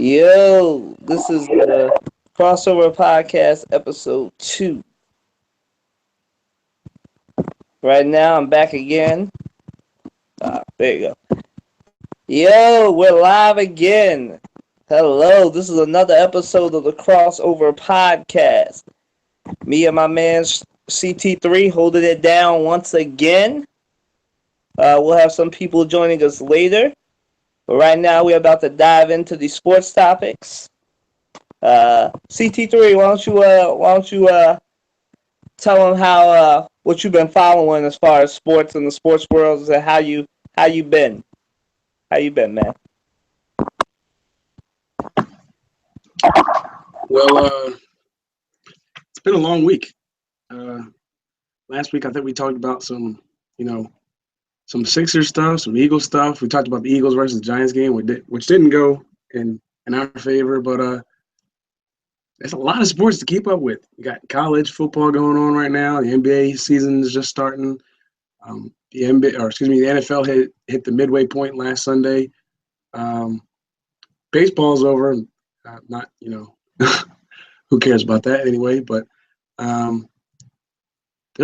Yo, this is the Crossover Podcast episode 2. Right now, I'm back again. There you go. Yo, we're live again. Hello, this is another episode of the Crossover Podcast. Me and my man CT3 holding it down once again. We'll have some people joining us later. But right now, we're about to dive into the sports topics. CT3, why don't you tell them how what you've been following as far as sports and the sports world and how you been? How you been, man? Well, it's been a long week. Last week, I think we talked about some Sixers stuff, some Eagles stuff. We talked about the Eagles versus Giants game, which didn't go in our favor, but there's a lot of sports to keep up with. You got college football going on right now. The NBA season is just starting. The NFL hit the midway point last Sunday. Baseball's over. Not who cares about that anyway? But there's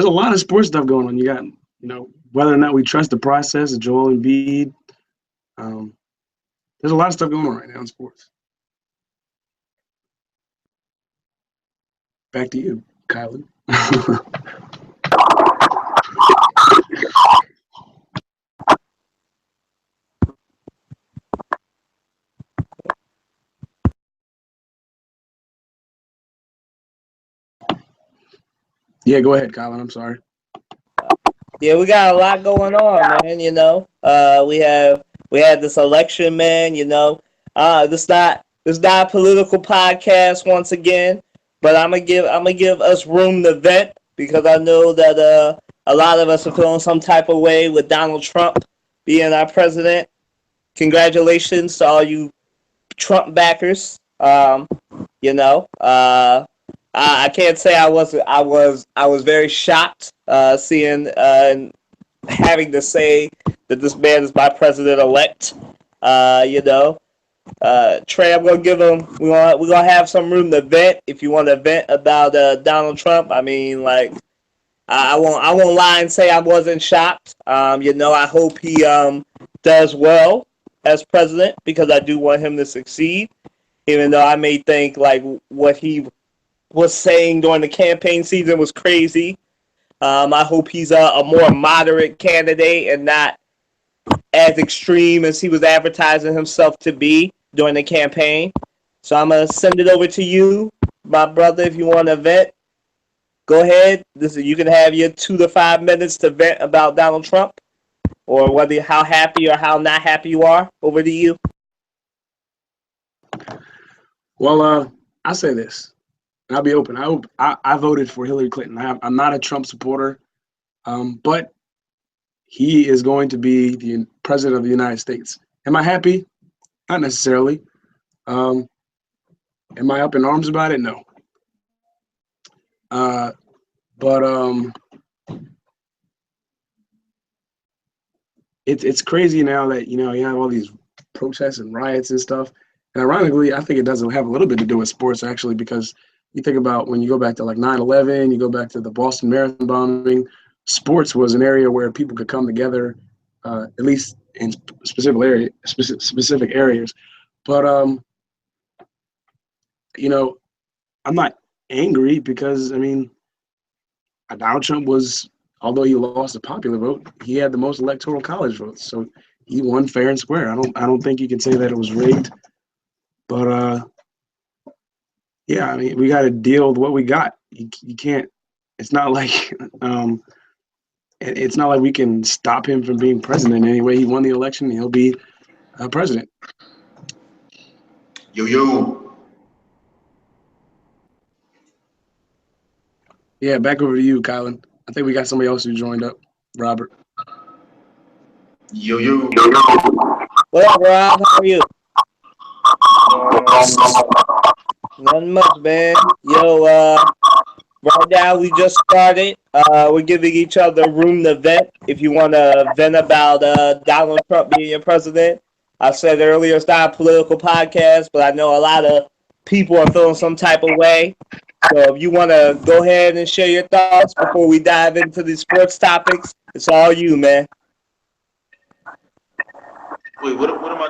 a lot of sports stuff going on. You got whether or not we trust the process of Joel Embiid. There's a lot of stuff going on right now in sports. Back to you, Kylan. Yeah, go ahead, Kylan. I'm sorry. Yeah, we got a lot going on, man. We had this election, man. This not a political podcast once again, but I'm gonna give us room to vent because I know that a lot of us are feeling some type of way with Donald Trump being our president. Congratulations to all you Trump backers. You know, I can't say I was very shocked seeing and having to say that this man is my president elect. Trey, I'm gonna give him. We're gonna have some room to vent. If you want to vent about Donald Trump, I mean, like, I won't lie and say I wasn't shocked. I hope he does well as president because I do want him to succeed. Even though I may think like what he was saying during the campaign season was crazy. I hope he's a more moderate candidate and not as extreme as he was advertising himself to be during the campaign. So I'm gonna send it over to you, my brother. If you want to vent, go ahead. You can have your 2 to 5 minutes to vent about Donald Trump, or whether how happy or how not happy you are. Over to you. Well, I'll say this, and I'll be open. I voted for Hillary Clinton. I'm not a Trump supporter, but he is going to be the president of the United States. Am I happy? Not necessarily. Am I up in arms about it? No. But it's crazy now that you have all these protests and riots and stuff. And ironically, I think it does have a little bit to do with sports actually, because you think about when you go back to like 9/11, you go back to the Boston Marathon bombing. Sports was an area where people could come together, at least in specific areas. But I'm not angry because I mean, Donald Trump was, although he lost a popular vote, he had the most electoral college votes, so he won fair and square. I don't think you can say that it was rigged, but yeah, I mean, we got to deal with what we got. You can't. It's not like it's not like we can stop him from being president anyway. He won the election. He'll be president. Yo. Yeah, back over to you, Kylan. I think we got somebody else who joined up. Robert. Yo. What up, Rob? How are you? Nothing much, man. Yo, right now we just started. We're giving each other room to vent. If you want to vent about Donald Trump being your president, I said earlier it's not a political podcast, but I know a lot of people are feeling some type of way. So if you want to go ahead and share your thoughts before we dive into these sports topics, it's all you, man. Wait, what am I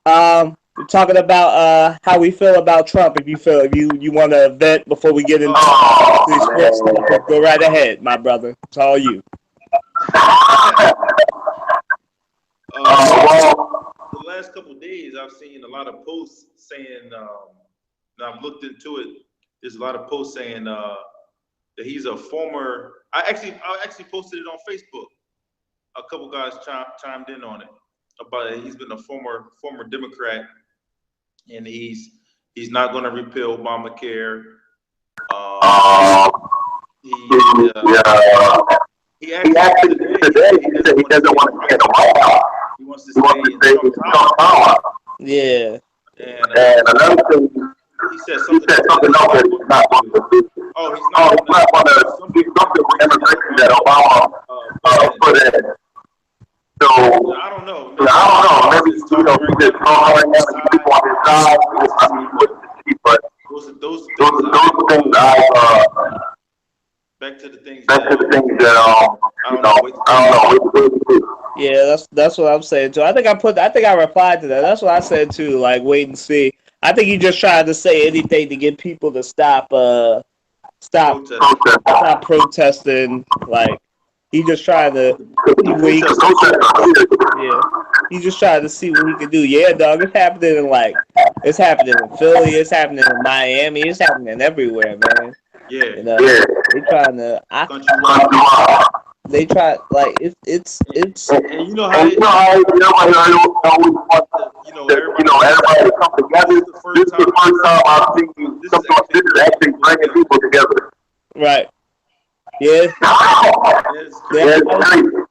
done? We're talking about how we feel about Trump. If you want to vent before we get into these sports topics, go right ahead, my brother. It's all you. The last couple of days, I've seen a lot of posts saying, and I've looked into it. There's a lot of posts saying that he's a former. I actually posted it on Facebook. A couple guys chimed in on it about it. He's been a former Democrat, and he's not going to repeal Obamacare. He actually today he said he doesn't want to stay in the White House. He wants to stay in Trump Tower. Yeah. And another thing, he said something else that he's not going to do. Oh, he's not going to do something with immigration that Obama put in. So I don't know. Maybe he's talking right now on his side. I mean, but those things back to the things that I don't know. Yeah, that's what I'm saying too. I think I replied to that. That's what I said too. Like, wait and see. I think he just tried to say anything to get people to stop protesting. Like, he just tried to see what he could, yeah. He just tried to see what he could do. Yeah, dog. It's happening in Philly. It's happening in Miami. It's happening everywhere, man. Yeah. You know, they trying to. They try it's. And you know how everybody come together. This is the first time I've seen this is actually bringing people together. Right. Yeah.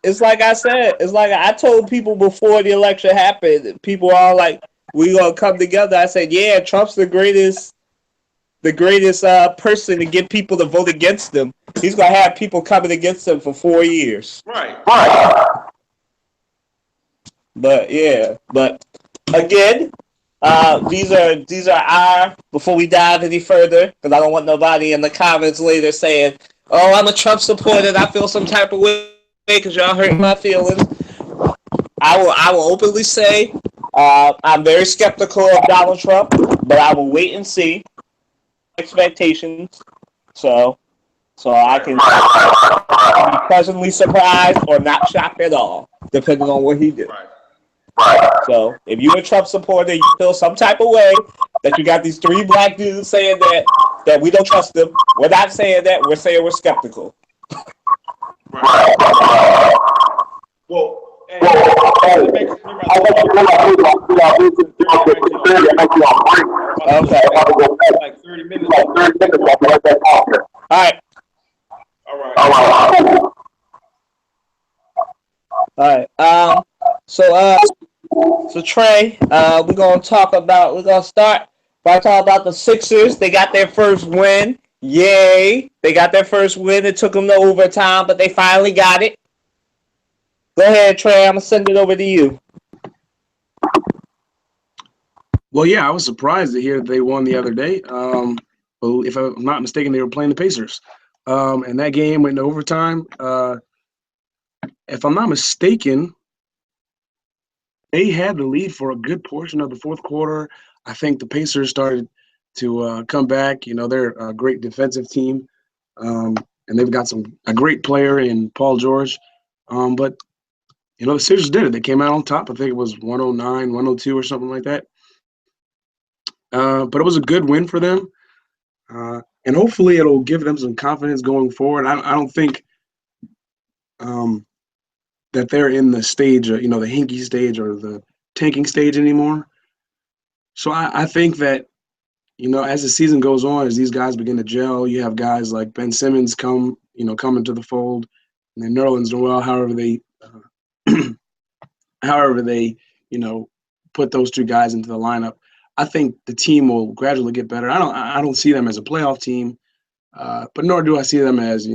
It's like I said. It's like I told people before the election happened. People are all like, "We gonna come together." I said, "Yeah, Trump's the greatest person to get people to vote against him. He's gonna have people coming against him for 4 years." Right. But again, these are our. Before we dive any further, because I don't want nobody in the comments later saying, "Oh, I'm a Trump supporter and I feel some type of way because y'all hurt my feelings." I will openly say I'm very skeptical of Donald Trump, but I will wait and see expectations. So I can be pleasantly surprised or not shocked at all, depending on what he did. So if you're a Trump supporter, you feel some type of way that you got these 3 black dudes saying that we don't trust them. We're not saying that. We're saying we're skeptical. Well, okay. Like 30 minutes. All right. So Trey, we're gonna start by talking about the Sixers. They got their first win. Yay! They got their first win. It took them to overtime, but they finally got it. Go ahead, Trey. I'm gonna send it over to you. Well, yeah, I was surprised to hear that they won the other day. Well, if I'm not mistaken, they were playing the Pacers, and that game went to overtime. If I'm not mistaken, they had the lead for a good portion of the fourth quarter. I think the Pacers started to come back. You know, they're a great defensive team, and they've got a great player in Paul George. But, you know, the Sixers did it. They came out on top. I think it was 109, 102 or something like that. But it was a good win for them. And hopefully it'll give them some confidence going forward. I don't think that they're in the stage, the hinky stage or the tanking stage anymore. So I think that, as the season goes on, as these guys begin to gel, you have guys like Ben Simmons come into the fold, and then Nerlens Noel, however they, put those 2 guys into the lineup. I think the team will gradually get better. I don't see them as a playoff team, but nor do I see them as,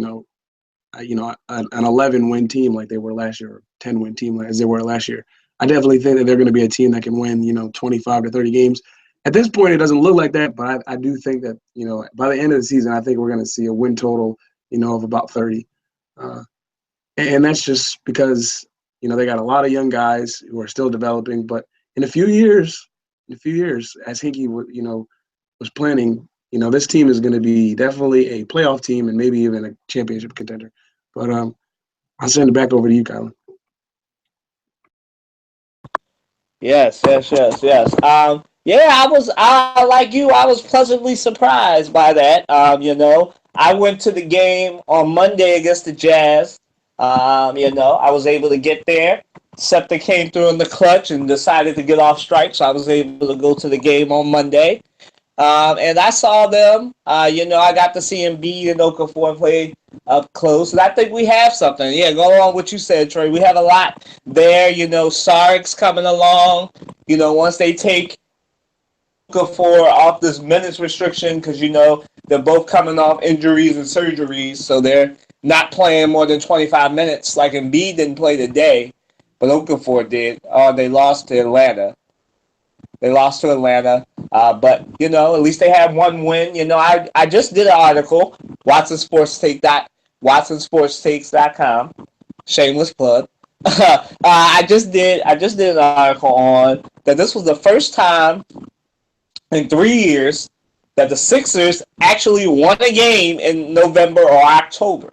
an 11-win team like they were last year, or 10-win team as they were last year. I definitely think that they're going to be a team that can win, 25 to 30 games. At this point, it doesn't look like that, but I do think that, by the end of the season, I think we're going to see a win total, of about 30. And that's just because, they got a lot of young guys who are still developing. But in a few years, as Hinkie, was planning, this team is going to be definitely a playoff team and maybe even a championship contender. But I'll send it back over to you, Kylan. Yes. Yeah, I like you. I was pleasantly surprised by that. I went to the game on Monday against the Jazz. I was able to get there. Scepter came through in the clutch and decided to get off strike, so I was able to go to the game on Monday. And I saw them. I got to see Embiid and Okafor play up close, and I think we have something. Yeah, go along with what you said, Trey. We have a lot there. Sarik's coming along. Once they take Okafor off this minutes restriction, because they're both coming off injuries and surgeries, so they're not playing more than 25 minutes. Like Embiid didn't play today, but Okafor did. They lost to Atlanta. But at least they have one win. I just did an article, WatsonSportsTakes.com. Shameless plug. I just did an article on that. This was the first time in 3 years that the Sixers actually won a game in November or October.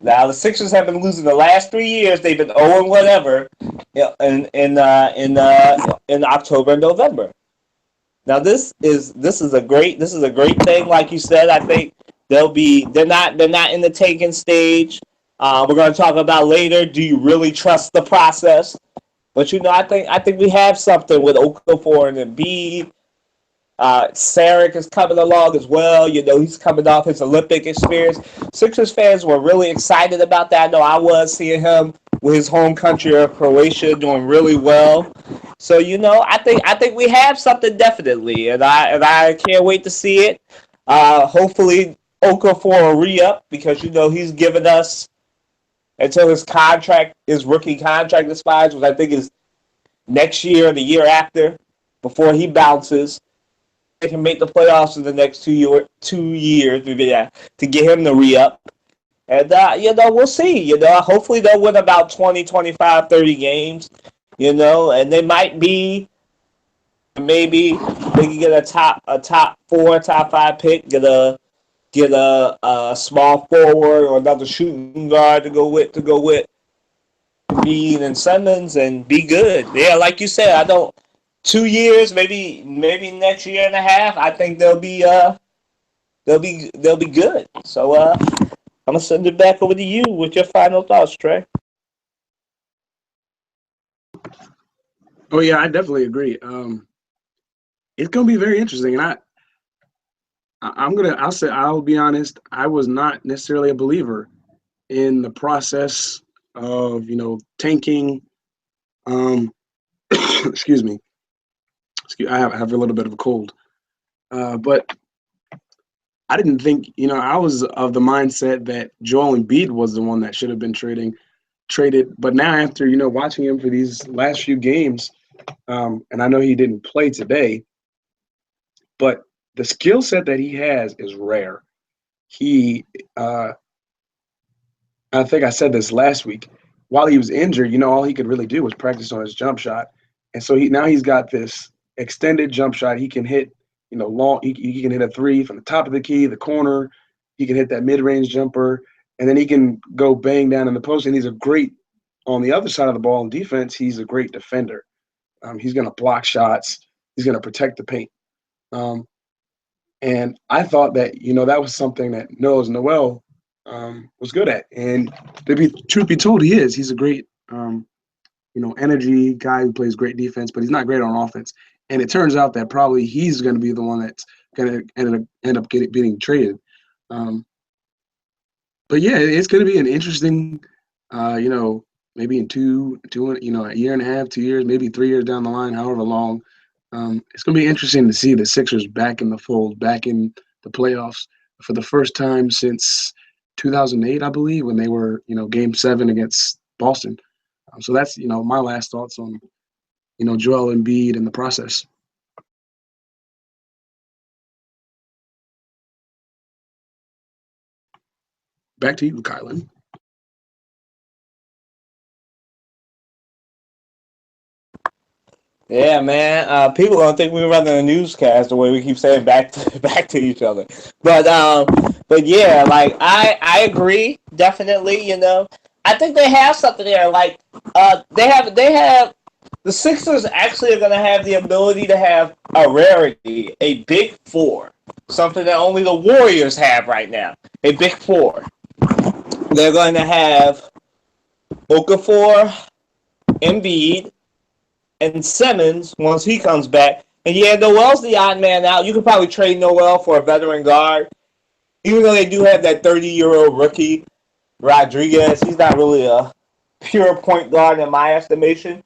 Now the Sixers have been losing the last 3 years. They've been 0 and whatever in October and November. Now this is a great thing. Like you said, I think they're not in the tanking stage. We're going to talk about later. Do you really trust the process? But I think we have something with Okafor and Embiid. Saric is coming along as well. He's coming off his Olympic experience. Sixers fans were really excited about that. I know I was, seeing him with his home country of Croatia doing really well. So I think we have something definitely, and I can't wait to see it. Hopefully Okafor will re-up, because he's given us until his rookie contract expires, which I think is next year or the year after, before he bounces. They can make the playoffs in the next 2 years to get him to re-up. And, we'll see. Hopefully they'll win about 20, 25, 30 games, and they might be, maybe they can get a top 4, top 5 pick, get a small forward or another shooting guard to go with Embiid and Simmons and be good. Yeah, like you said, 2 years, maybe next year and a half, I think they'll be good. So I'm gonna send it back over to you with your final thoughts, Trey. Oh yeah, I definitely agree. It's gonna be very interesting, and I'll be honest, I was not necessarily a believer in the process of tanking. Excuse me. I have a little bit of a cold, but I didn't think, I was of the mindset that Joel Embiid was the one that should have been traded. But now after, watching him for these last few games, and I know he didn't play today, but the skill set that he has is rare. I think I said this last week, while he was injured, all he could really do was practice on his jump shot. And so he's got this extended jump shot. He can hit, long. He can hit a three from the top of the key, the corner. He can hit that mid-range jumper, and then he can go bang down in the post. And he's a great, on the other side of the ball in defense, he's a great defender. He's going to block shots. He's going to protect the paint. And I thought that, that was something that Noel was good at. And truth be told, he is. He's a great, energy guy who plays great defense, but he's not great on offense. And it turns out that probably he's going to be the one that's going to end up getting traded. But yeah, it's going to be an interesting, maybe in a year and a half, 2 years, maybe 3 years down the line, however long. It's going to be interesting to see the Sixers back in the fold, back in the playoffs for the first time since 2008, I believe, when they were, Game 7 against Boston. So that's, my last thoughts on, Joel Embiid and the process. Back to you, Kylan. Yeah, man. People gonna think we're running a newscast the way we keep saying back to each other. But yeah, like I agree definitely. I think they have something there. Like, they have the Sixers actually are gonna have the ability to have a rarity, a big four, something that only the Warriors have right now. A big four. They're going to have Okafor, Embiid, and Simmons once he comes back. And yeah, Noel's the odd man out. You could probably trade Noel for a veteran guard. Even though they do have that 30-year-old rookie, Rodriguez, he's not really a pure point guard in my estimation.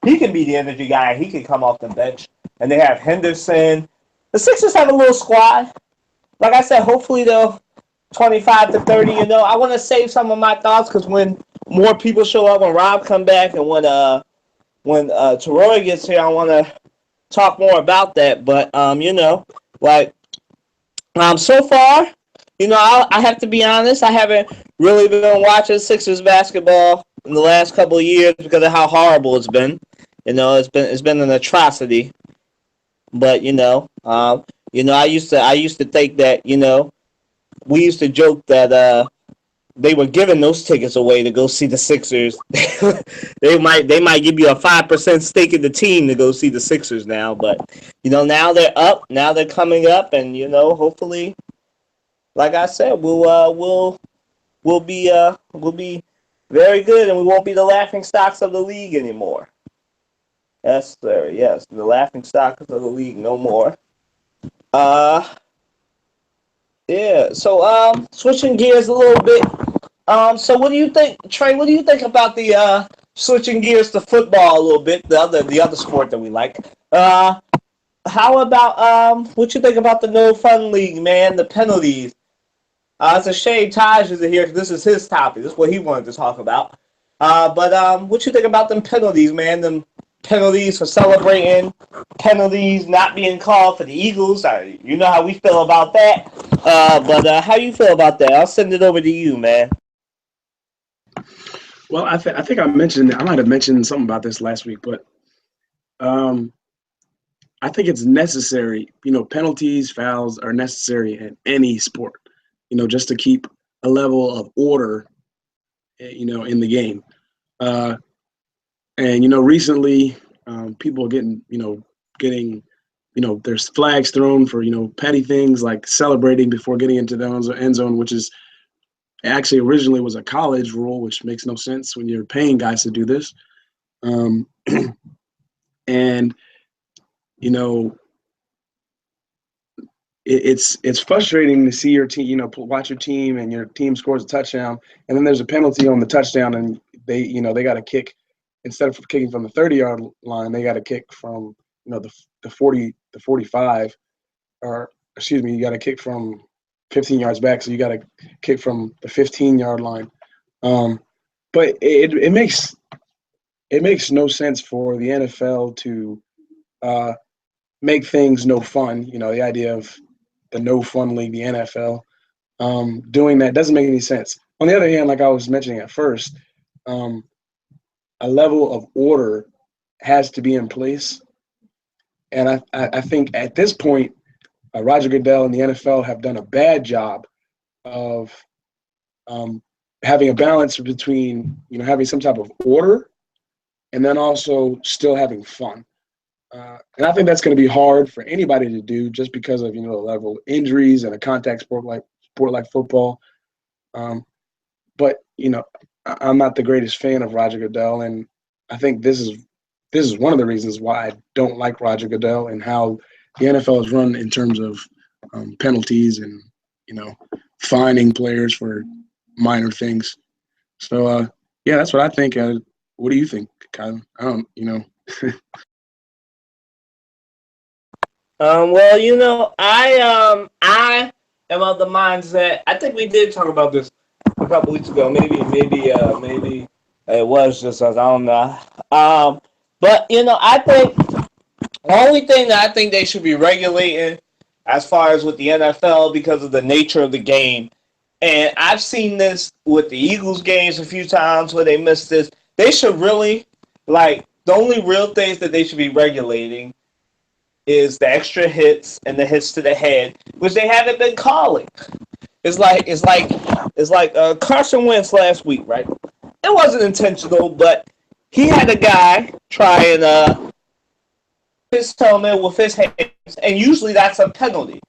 He can be the energy guy. He can come off the bench. And they have Henderson. The Sixers have a little squad. Like I said, hopefully they'll 25 to 30. I want to save some of my thoughts because when more people show up, when Rob come back, and when Teroy gets here, I want to talk more about that. But so far, I have to be honest. I haven't really been watching Sixers basketball in the last couple of years because of how horrible it's been. It's been an atrocity. But I used to think that we used to joke that they were giving those tickets away to go see the Sixers. they might give you a 5% stake in the team to go see the Sixers now, but now they're up, now they're coming up, and hopefully, like I said, we'll be very good, and we won't be the laughing stocks of the league anymore. Yes, sir. Yes, the laughing stocks of the league no more. Yeah. So switching gears a little bit. So what do you think, Trey? What do you think about the switching gears to football a little bit, the other sport that we like? How about what you think about the no fun league, man? The penalties. It's a shame Taj isn't here because this is his topic. This is what he wanted to talk about. But what you think about them penalties, man? Them penalties for celebrating, penalties not being called for the Eagles. You know how we feel about that. But how you feel about that? I'll send it over to you, man. Well, I think I might have mentioned something about this last week, but I think it's necessary. Penalties, fouls are necessary in any sport. Just to keep a level of order, in the game. And recently, people are getting, there's flags thrown for petty things like celebrating before getting into the end zone, which is actually originally was a college rule, which makes no sense when you're paying guys to do this. And it's frustrating to see your team, watch your team and your team scores a touchdown, and then there's a penalty on the touchdown, and they got to kick instead of kicking from the 30-yard line, they got to kick from the 40, the 45, or excuse me, you got to kick from 15 yards back, so you got to kick from the 15-yard line. But it makes no sense for the NFL to make things no fun. The idea of the no fun league, the NFL, doing that doesn't make any sense. On the other hand, like I was mentioning at first, a level of order has to be in place. And I think at this point, Roger Goodell and the NFL have done a bad job of having a balance between, having some type of order and then also still having fun. And I think that's going to be hard for anybody to do just because of, the level of injuries and a contact sport like football. But, I'm not the greatest fan of Roger Goodell, and I think this is one of the reasons why I don't like Roger Goodell and how the NFL is run in terms of penalties and, fining players for minor things. So, yeah, that's what I think. What do you think, Kyle? I don't. Well, I am of the mindset. I think we did talk about this couple weeks ago. Maybe it was just us. I don't know. But I think the only thing that I think they should be regulating, as far as with the NFL, because of the nature of the game, and I've seen this with the Eagles games a few times where they missed this. They should really the only real things that they should be regulating is the extra hits and the hits to the head, which they haven't been calling. It's like Carson Wentz last week, right? It wasn't intentional, but he had a guy try and his helmet with his hands, and usually that's a penalty.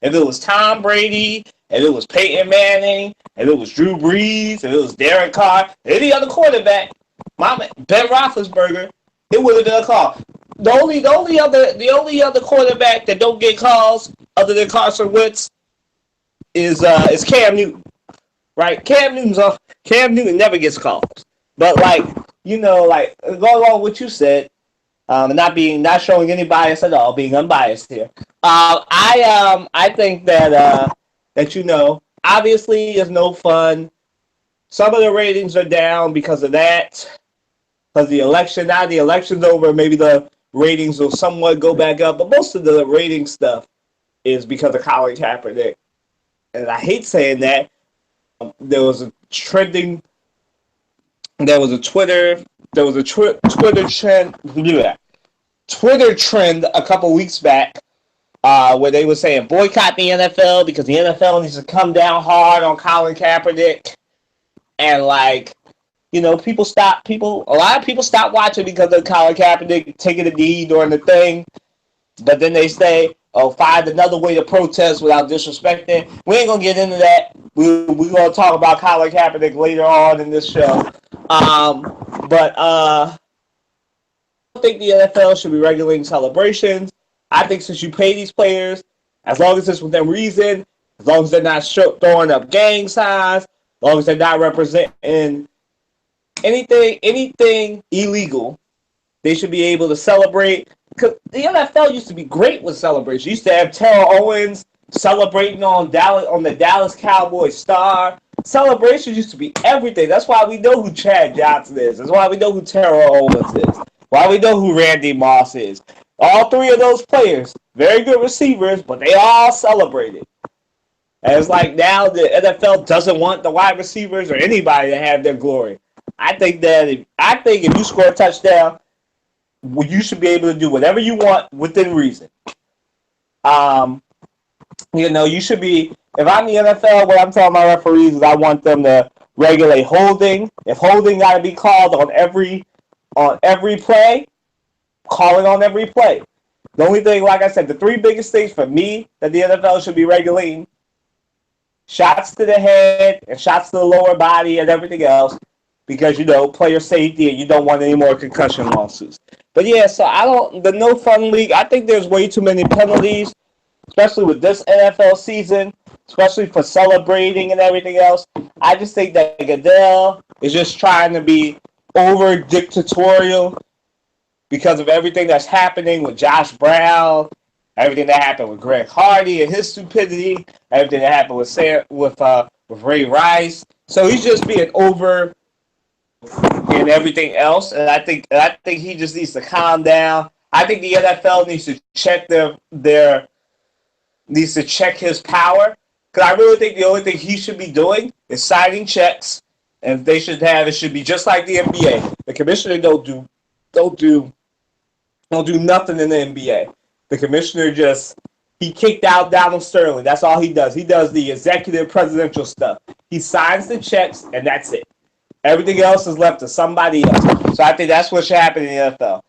If it was Tom Brady, if it was Peyton Manning, if it was Drew Brees, if it was Derek Carr, any other quarterback, Ben Roethlisberger, it would have been a call. The only other quarterback that don't get calls other than Carson Wentz is Cam Newton, right? Cam Newton never gets calls, but going along with what you said, not showing any bias at all, being unbiased here. I think that obviously it's no fun. Some of the ratings are down because of that. Because the election, now the election's over, maybe the ratings will somewhat go back up, but most of the rating stuff is because of Colin Kaepernick. And I hate saying that. There was a Twitter trend a couple weeks back where they were saying boycott the NFL because the NFL needs to come down hard on Colin Kaepernick. And a lot of people stopped watching because of Colin Kaepernick taking a knee during the thing. But then they say, find another way to protest without disrespecting. We ain't going to get into that. We're going to talk about Colin Kaepernick later on in this show. But I don't think the NFL should be regulating celebrations. I think since you pay these players, as long as it's within reason, as long as they're not throwing up gang signs, as long as they're not representing anything illegal, they should be able to celebrate. Because the NFL used to be great with celebrations. You used to have Terrell Owens celebrating on the Dallas Cowboys star. Celebrations used to be everything. That's why we know who Chad Johnson is. That's why we know who Terrell Owens is. Why we know who Randy Moss is. All three of those players, very good receivers, but they all celebrated. And it's like now the NFL doesn't want the wide receivers or anybody to have their glory. I think if you score a touchdown, you should be able to do whatever you want within reason. You should be. If I'm the NFL, what I'm telling my referees is I want them to regulate holding. If holding got to be called on every play, call it on every play. The only thing, like I said, the three biggest things for me that the NFL should be regulating: shots to the head and shots to the lower body and everything else, because player safety and you don't want any more concussion lawsuits. But yeah, so the no fun league. I think there's way too many penalties, especially with this NFL season, especially for celebrating and everything else. I just think that Goodell is just trying to be over dictatorial because of everything that's happening with Josh Brown, everything that happened with Greg Hardy and his stupidity, everything that happened with Ray Rice. So he's just being over and everything else, and I think he just needs to calm down. I think the NFL needs to check check his power, because I really think the only thing he should be doing is signing checks, and it should be just like the NBA. The commissioner don't do nothing in the NBA. The commissioner he kicked out Donald Sterling. That's all he does. He does the executive presidential stuff. He signs the checks, and that's it. Everything else is left to somebody else. So I think that's what should happen in the NFL.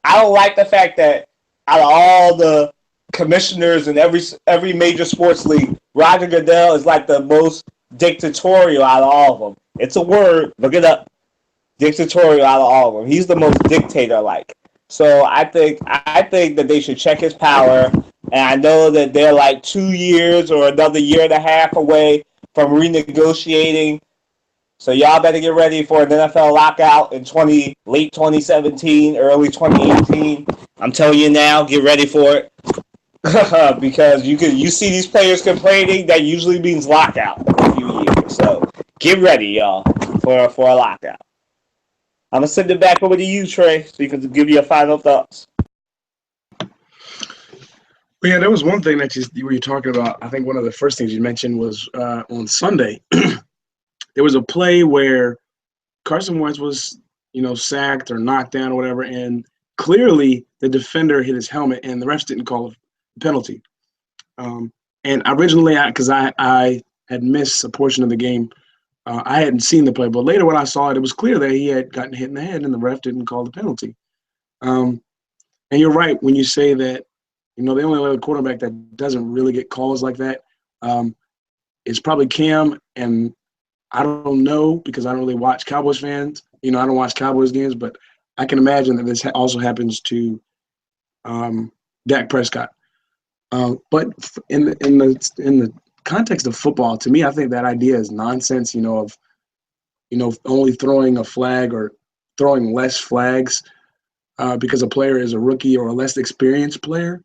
I don't like the fact that out of all the commissioners in every major sports league, Roger Goodell is like the most dictatorial out of all of them. It's a word. Look it up. Dictatorial out of all of them. He's the most dictator-like. So I think that they should check his power. And I know that they're like 2 years or another year and a half away from renegotiating. So y'all better get ready for an NFL lockout in late 2017, early 2018. I'm telling you now, get ready for it. Because you see these players complaining, that usually means lockout in a few years. So get ready, y'all, for a lockout. I'm gonna send it back over to you, Trey, so you can give your final thoughts. Well, yeah, there was one thing that you were talking about. I think one of the first things you mentioned was on Sunday. There was a play where Carson Wentz was, sacked or knocked down or whatever, and clearly the defender hit his helmet, and the refs didn't call a penalty. And originally, because I had missed a portion of the game, I hadn't seen the play, but later when I saw it, it was clear that he had gotten hit in the head, and the ref didn't call the penalty. And you're right when you say that, the only other quarterback that doesn't really get calls like that is probably Cam, and I don't know because I don't really watch Cowboys fans. I don't watch Cowboys games, but I can imagine that this also happens to Dak Prescott. But in the context of football, to me, I think that idea is nonsense. Of only throwing a flag or throwing less flags because a player is a rookie or a less experienced player.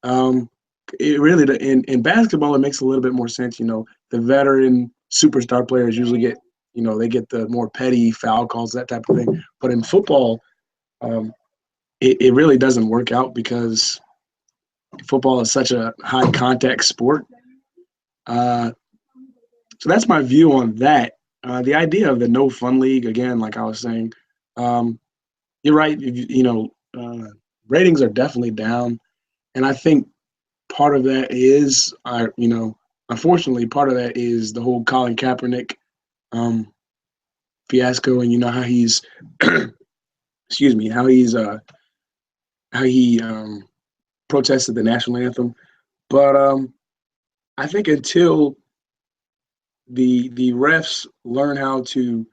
It really in basketball it makes a little bit more sense. The veteran superstar players usually get they get the more petty foul calls, that type of thing. But in football, it really doesn't work out because football is such a high contact sport. So that's my view on that. The idea of the no fun league, again, like I was saying, you're right. Ratings are definitely down, and I think part of that is, unfortunately, part of that is the whole Colin Kaepernick fiasco, and how he's, excuse me, how he protested the national anthem. But I think until the refs learn how to,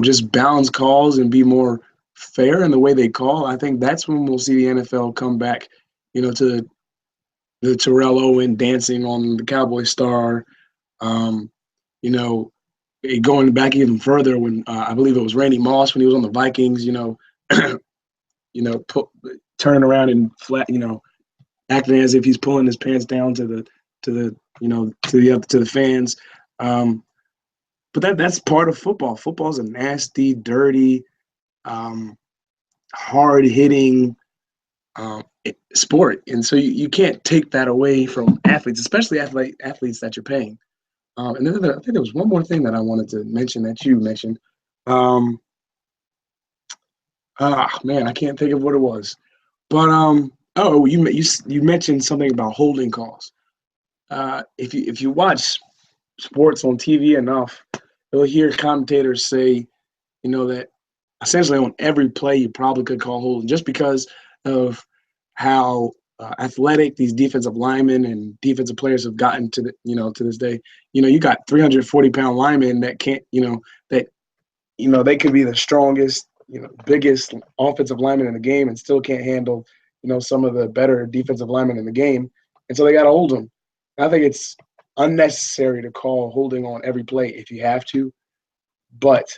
just balance calls and be more fair in the way they call, I think that's when we'll see the NFL come back, to the Terrell Owen dancing on the Cowboy star, going back even further when I believe it was Randy Moss when he was on the Vikings, turning around and flat, acting as if he's pulling his pants down to the fans. But that's part of football. Football's a nasty, dirty, hard hitting sport, and so you can't take that away from athletes, especially athletes that you're paying. And then I think there was one more thing that I wanted to mention that you mentioned. Man, I can't think of what it was. But you mentioned something about holding calls. If you watch sports on TV enough, you'll hear commentators say, that essentially on every play you probably could call holding, just because of how athletic these defensive linemen and defensive players have gotten to this day. You got 340-pound linemen that can't, they could be the strongest, biggest offensive lineman in the game and still can't handle, some of the better defensive linemen in the game. And so they got to hold them. I think it's unnecessary to call holding on every play if you have to, but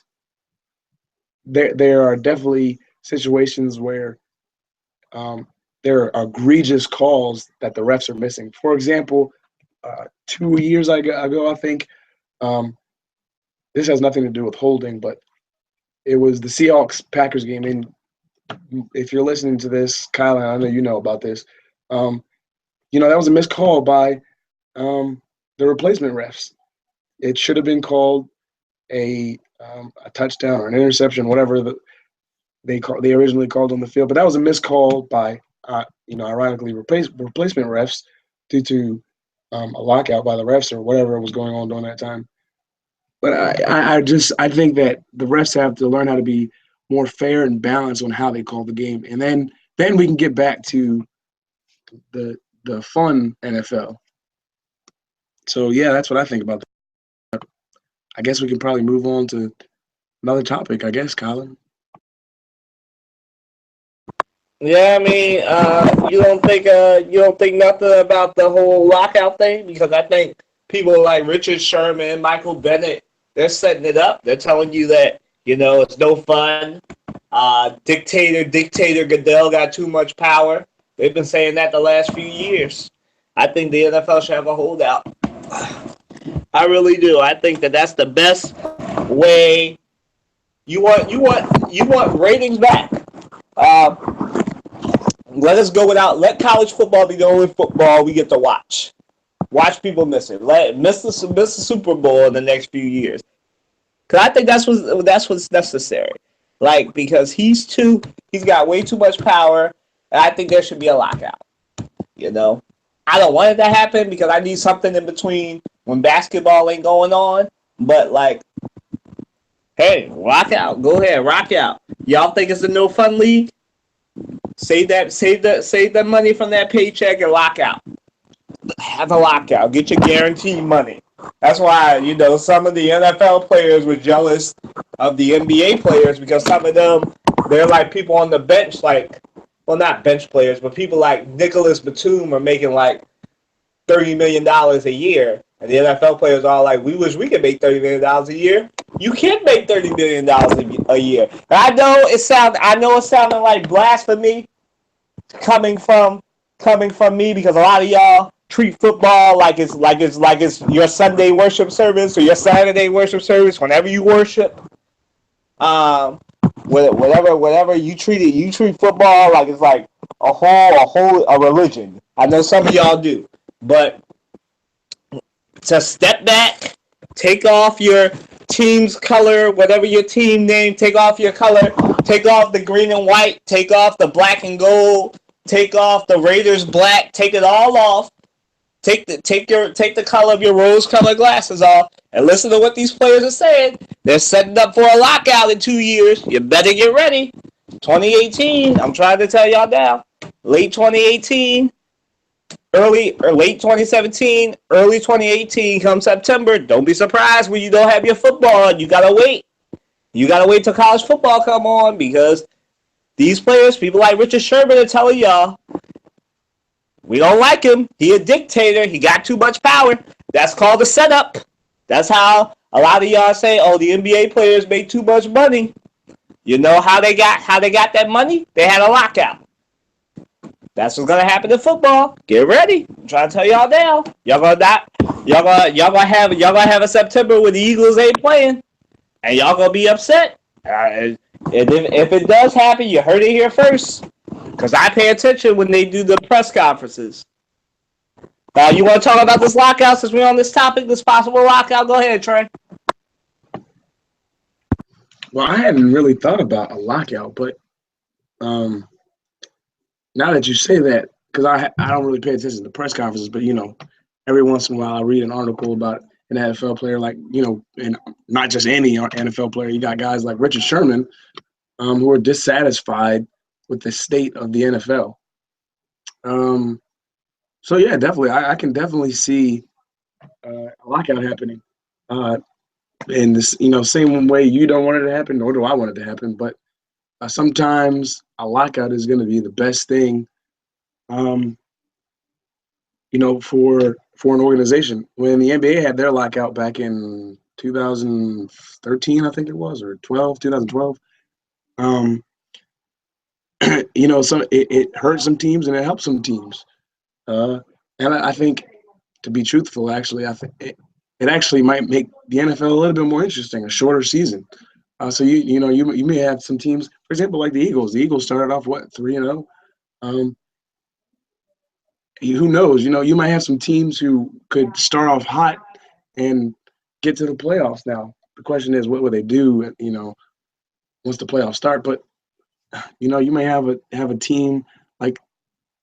there are definitely situations where there are egregious calls that the refs are missing. For example, 2 years ago, I think, this has nothing to do with holding, but it was the Seahawks-Packers game. And if you're listening to this, Kyle, I know you know about this, that was a missed call by the replacement refs. It should have been called a touchdown or an interception, whatever they originally called on the field. But that was a missed call by, ironically, replacement refs due to a lockout by the refs or whatever was going on during that time. But I think that the refs have to learn how to be more fair and balanced on how they call the game, and then we can get back to the fun NFL. So yeah, that's what I think about that. I guess we can probably move on to another topic. I guess, Colin. Yeah, I mean, you don't think nothing about the whole lockout thing? Because I think people like Richard Sherman, Michael Bennett, they're setting it up. They're telling you that, it's no fun. Dictator Goodell got too much power. They've been saying that the last few years. I think the NFL should have a holdout. I really do. I think that that's the best way. You want ratings back. Uh, let us go without. Let college football be the only football we get to watch. Watch people miss it. Let miss the Super Bowl in the next few years. Cause I think that's what's necessary. Like because he's got way too much power, and I think there should be a lockout. You know, I don't want it to happen because I need something in between when basketball ain't going on. But like, hey, rock out, go ahead, rock out. Y'all think it's a no fun league? Save that money from that paycheck and lock out. Have a lockout. Get your guaranteed money. That's why, some of the NFL players were jealous of the NBA players because some of them, they're like people on the bench, like, well, not bench players, but people like Nicholas Batum are making like $30 million a year. And the NFL players are all like, we wish we could make $30 million a year. You can make $30 million a year. And I know it sounded like blasphemy coming from me because a lot of y'all treat football like it's your Sunday worship service or your Saturday worship service whenever you worship. Whatever you treat football like it's like a religion. I know some of y'all do, but to step back, take off your team's color, whatever your team name, take off your color, take off the green and white, take off the black and gold, take off the Raiders black, take it all off. Take the color of your rose-colored glasses off and listen to what these players are saying. They're setting up for a lockout in 2 years. You better get ready. 2018, I'm trying to tell y'all now. Late 2018, late 2017, early 2018, come September. Don't be surprised when you don't have your football. You gotta wait. You gotta wait till college football come on because these players, people like Richard Sherman, are telling y'all. We don't like him. He a dictator. He got too much power. That's called a setup. That's how a lot of y'all say, oh, the NBA players make too much money. You know how they got that money? They had a lockout. That's what's gonna happen in football. Get ready. I'm trying to tell y'all now. Y'all gonna have a September where the Eagles ain't playing, and y'all gonna be upset. And if it does happen, you heard it here first. Because I pay attention when they do the press conferences. You want to talk about this lockout since we're on this topic, this possible lockout? Go ahead, Trey. Well, I hadn't really thought about a lockout, but now that you say that, because I don't really pay attention to press conferences, but, every once in a while I read an article about an NFL player like, and not just any NFL player. You got guys like Richard Sherman who are dissatisfied with the state of the NFL. So yeah, definitely, I can definitely see a lockout happening. And this, same way you don't want it to happen, nor do I want it to happen. But sometimes a lockout is going to be the best thing, for an organization. When the NBA had their lockout back in 2013, I think it was, or 2012. So it hurt some teams and it helped some teams. And I think, to be truthful, actually, I think it actually might make the NFL a little bit more interesting, a shorter season. So you may have some teams, for example, like the Eagles. The Eagles started off 3-0. Who knows? You might have some teams who could start off hot and get to the playoffs. Now the question is, what will they do? Once the playoffs start, but. You may have a team like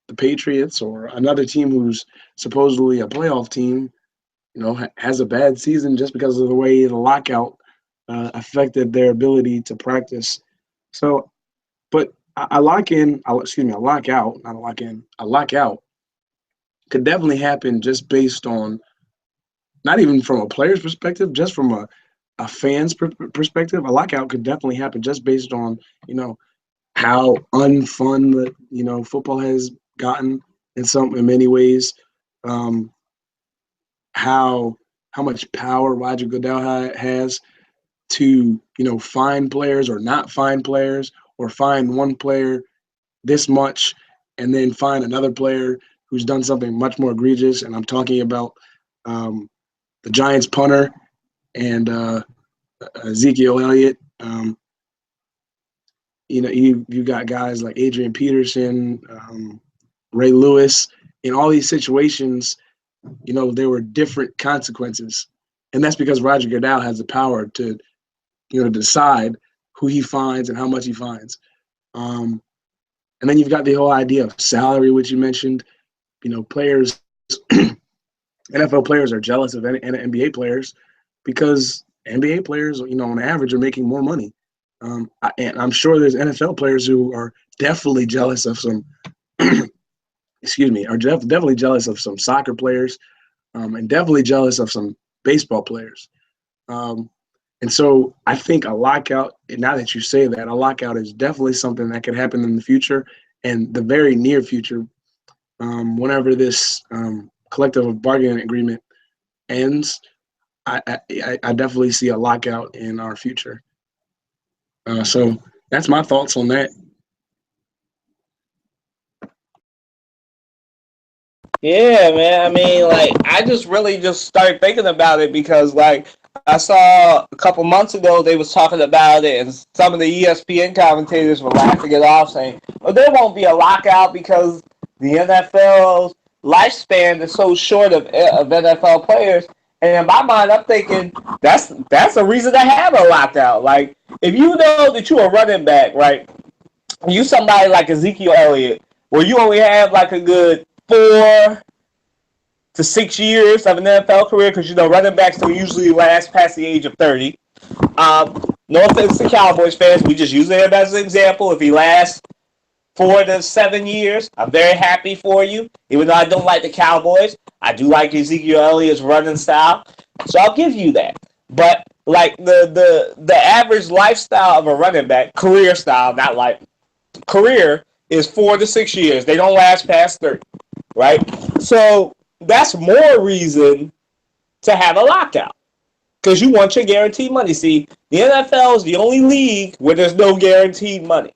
the Patriots or another team who's supposedly a playoff team, has a bad season just because of the way the lockout affected their ability to practice. So, but a lockout could definitely happen just based on, not even from a player's perspective, just from a fan's perspective. A lockout could definitely happen just based on, how unfun football has gotten in many ways, how much power Roger Goodell has to find players or not find players, or find one player this much and then find another player who's done something much more egregious. And I'm talking about the Giants punter and Ezekiel Elliott. You got guys like Adrian Peterson, Ray Lewis. In all these situations, there were different consequences, and that's because Roger Goodell has the power to, decide who he finds and how much he finds. And then you've got the whole idea of salary, which you mentioned. Players, NFL players are jealous of NBA players because NBA players, on average, are making more money. And I'm sure there's NFL players who are definitely jealous of some. Definitely jealous of some soccer players, and definitely jealous of some baseball players. And so I think a lockout, and now that you say that, a lockout is definitely something that could happen in the future and the very near future, whenever this collective bargaining agreement ends. I definitely see a lockout in our future. So that's my thoughts on that. Yeah, man. I mean, like, I just really just started thinking about it because, like, I saw a couple months ago they was talking about it, and some of the ESPN commentators were laughing it off, saying, "Well, there won't be a lockout because the NFL's lifespan is so short of NFL players." And in my mind, I'm thinking that's a reason to have a lockout. Like, if you know that you're a running back, right? You somebody like Ezekiel Elliott, where you only have like a good 4 to 6 years of an NFL career, because running backs don't usually last past the age of 30. No offense to Cowboys fans, we just use him as an example. If he lasts 4 to 7 years, I'm very happy for you. Even though I don't like the Cowboys, I do like Ezekiel Elliott's running style, so I'll give you that. But like the average lifestyle of a running back, career style, not like career, is 4 to 6 years. They don't last past 30, right? So that's more reason to have a lockout, because you want your guaranteed money. See, the NFL is the only league where there's no guaranteed money.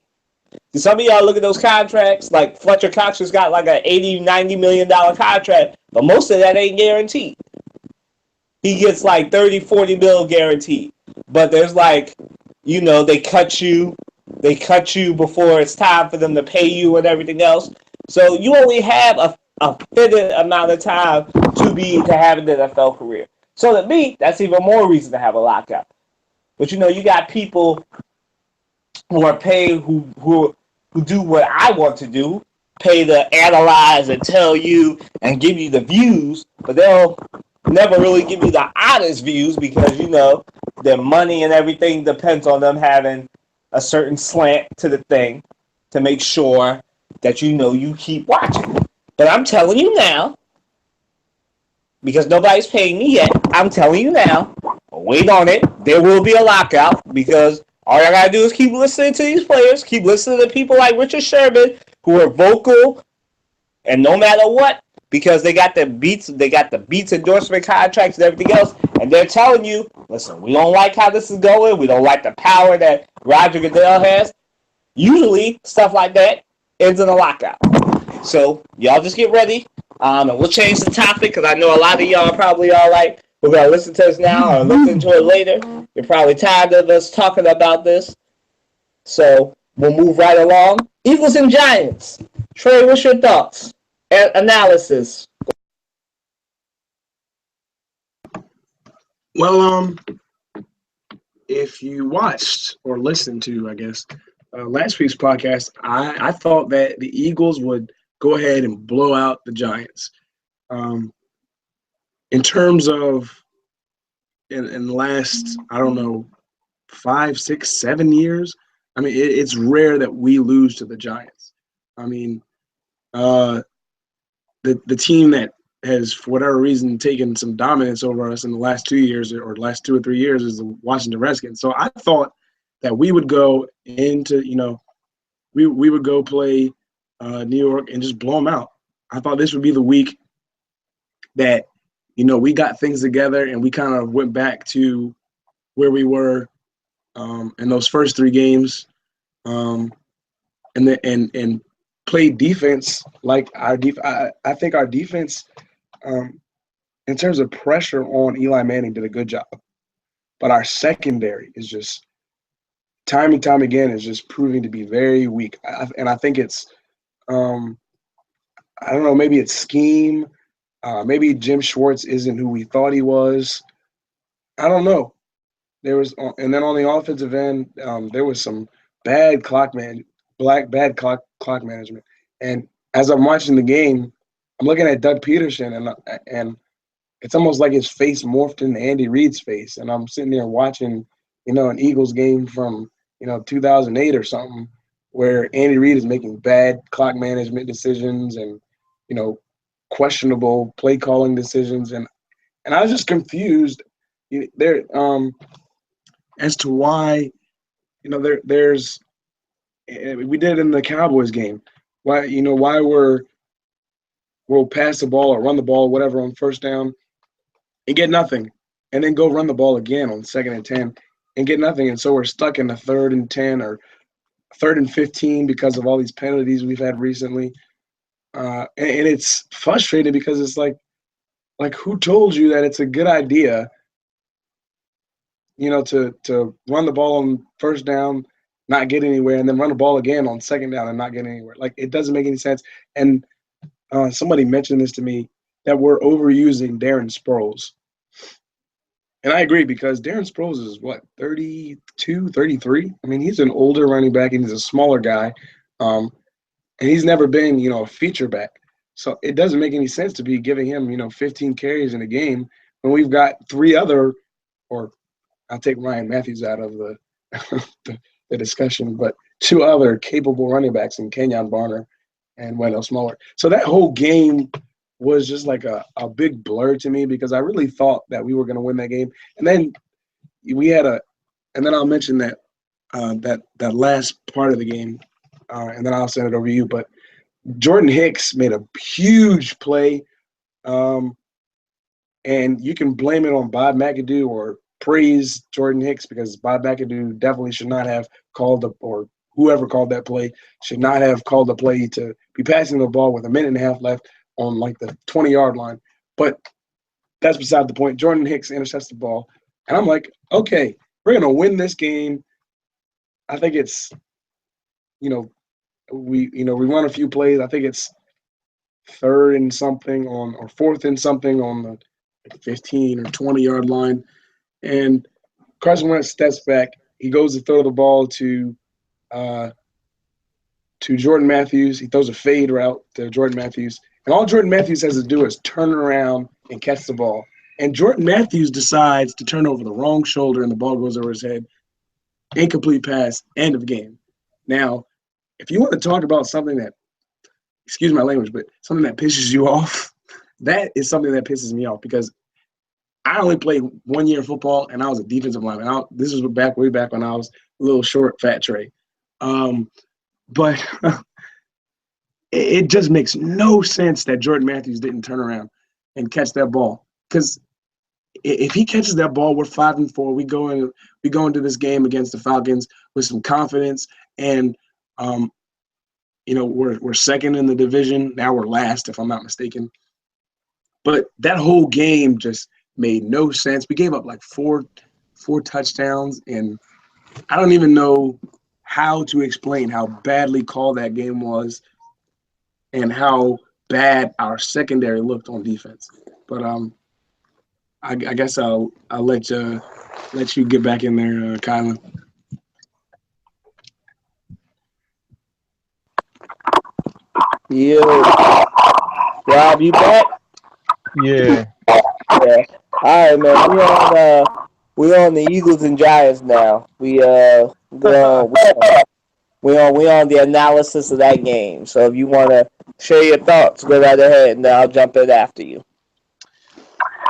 See, some of y'all look at those contracts, like Fletcher Cox has got like an $80, $90 million contract, but most of that ain't guaranteed. He gets like 30, 40 mil guaranteed. But there's like, they cut you before it's time for them to pay you and everything else. So you only have a fitted amount of time to have an NFL career. So to me, that's even more reason to have a lockout. But you got people who are paid who do what I want to do, pay to analyze and tell you and give you the views, but they'll never really give you the honest views because their money and everything depends on them having a certain slant to the thing to make sure that you keep watching. But I'm telling you now, because nobody's paying me yet, I'm telling you now, wait on it. There will be a lockout because all I gotta do is keep listening to these players, keep listening to people like Richard Sherman who are vocal, and no matter what, because they got the Beats endorsement contracts and everything else, and they're telling you, listen, we don't like how this is going, we don't like the power that Roger Goodell has. Usually, stuff like that ends in a lockout. So, y'all just get ready, and we'll change the topic, because I know a lot of y'all are probably all like, we're going to listen to this now or listen to it later. You're probably tired of us talking about this. So, we'll move right along. Eagles and Giants. Trey, what's your thoughts? Analysis. Well, if you watched or listened to, I guess, last week's podcast, I thought that the Eagles would go ahead and blow out the Giants. In terms of in the last, I don't know, 5, 6, 7 years, I mean, it's rare that we lose to the Giants. I mean, the team that has, for whatever reason, taken some dominance over us in the last 2 years or last 2 or 3 years is the Washington Redskins. So I thought that we would go into, we would go play New York and just blow them out. I thought this would be the week that, we got things together and we kind of went back to where we were in those first 3 games, and played defense like our I think our defense in terms of pressure on Eli Manning, did a good job. But our secondary is just time and time again is just proving to be very weak. And I think it's I don't know, maybe it's scheme. Maybe Jim Schwartz isn't who we thought he was. I don't know. And then on the offensive end, there was some bad bad clock management. And as I'm watching the game, I'm looking at Doug Peterson, and it's almost like his face morphed into Andy Reid's face. And I'm sitting there watching, an Eagles game from 2008 or something, where Andy Reid is making bad clock management decisions and questionable play calling decisions, and I was just confused there as to why there's we did it in the Cowboys game. Why we'll pass the ball or run the ball, whatever, on first down and get nothing, and then go run the ball again on 2nd and 10 and get nothing, and so we're stuck in the 3rd and 10 or 3rd and 15 because of all these penalties we've had recently. And it's frustrating because it's like who told you that it's a good idea, to run the ball on first down, not get anywhere, and then run the ball again on 2nd down and not get anywhere. Like, it doesn't make any sense. And somebody mentioned this to me, that we're overusing Darren Sproles. And I agree, because Darren Sproles is, 32, 33? I mean, he's an older running back, and he's a smaller guy. And he's never been, a feature back. So it doesn't make any sense to be giving him, 15 carries in a game when we've got 3 other, or I'll take Ryan Matthews out of the the discussion, but 2 other capable running backs in Kenyon Barner and Wendell Smaller. So that whole game was just like a big blur to me, because I really thought that we were going to win that game. And then and then I'll mention that that last part of the game, and then I'll send it over to you. But Jordan Hicks made a huge play, and you can blame it on Bob McAdoo or praise Jordan Hicks, because Bob McAdoo definitely should not have called or whoever called that play should not have called the play to be passing the ball with 1.5 minutes left on like the 20-yard line. But that's beside the point. Jordan Hicks intercepts the ball, and I'm like, okay, we're going to win this game. I think it's, we run a few plays. I think it's 3rd and something or 4th and something on the 15 or 20-yard line. And Carson Wentz steps back. He goes to throw the ball to Jordan Matthews. He throws a fade route to Jordan Matthews. And all Jordan Matthews has to do is turn around and catch the ball. And Jordan Matthews decides to turn over the wrong shoulder, and the ball goes over his head. Incomplete pass, end of game. Now, if you want to talk about something that, excuse my language, but something that pisses you off, that is something that pisses me off, because I only played 1 year of football, and I was a defensive lineman. This was way back when I was a little short, fat Trey. But it just makes no sense that Jordan Matthews didn't turn around and catch that ball. Because if he catches that ball, we're 5-4. We go into this game against the Falcons with some confidence, and we're 2nd in the division. Now we're last, if I'm not mistaken. But that whole game just made no sense. We gave up like four touchdowns, and I don't even know how to explain how badly called that game was and how bad our secondary looked on defense. But I guess I'll let you get back in there, Kylan. Yo, Rob, you back? Yeah. Yeah. All right, man. We on the Eagles and Giants now. We on the analysis of that game. So if you want to share your thoughts, go right ahead, and I'll jump in after you.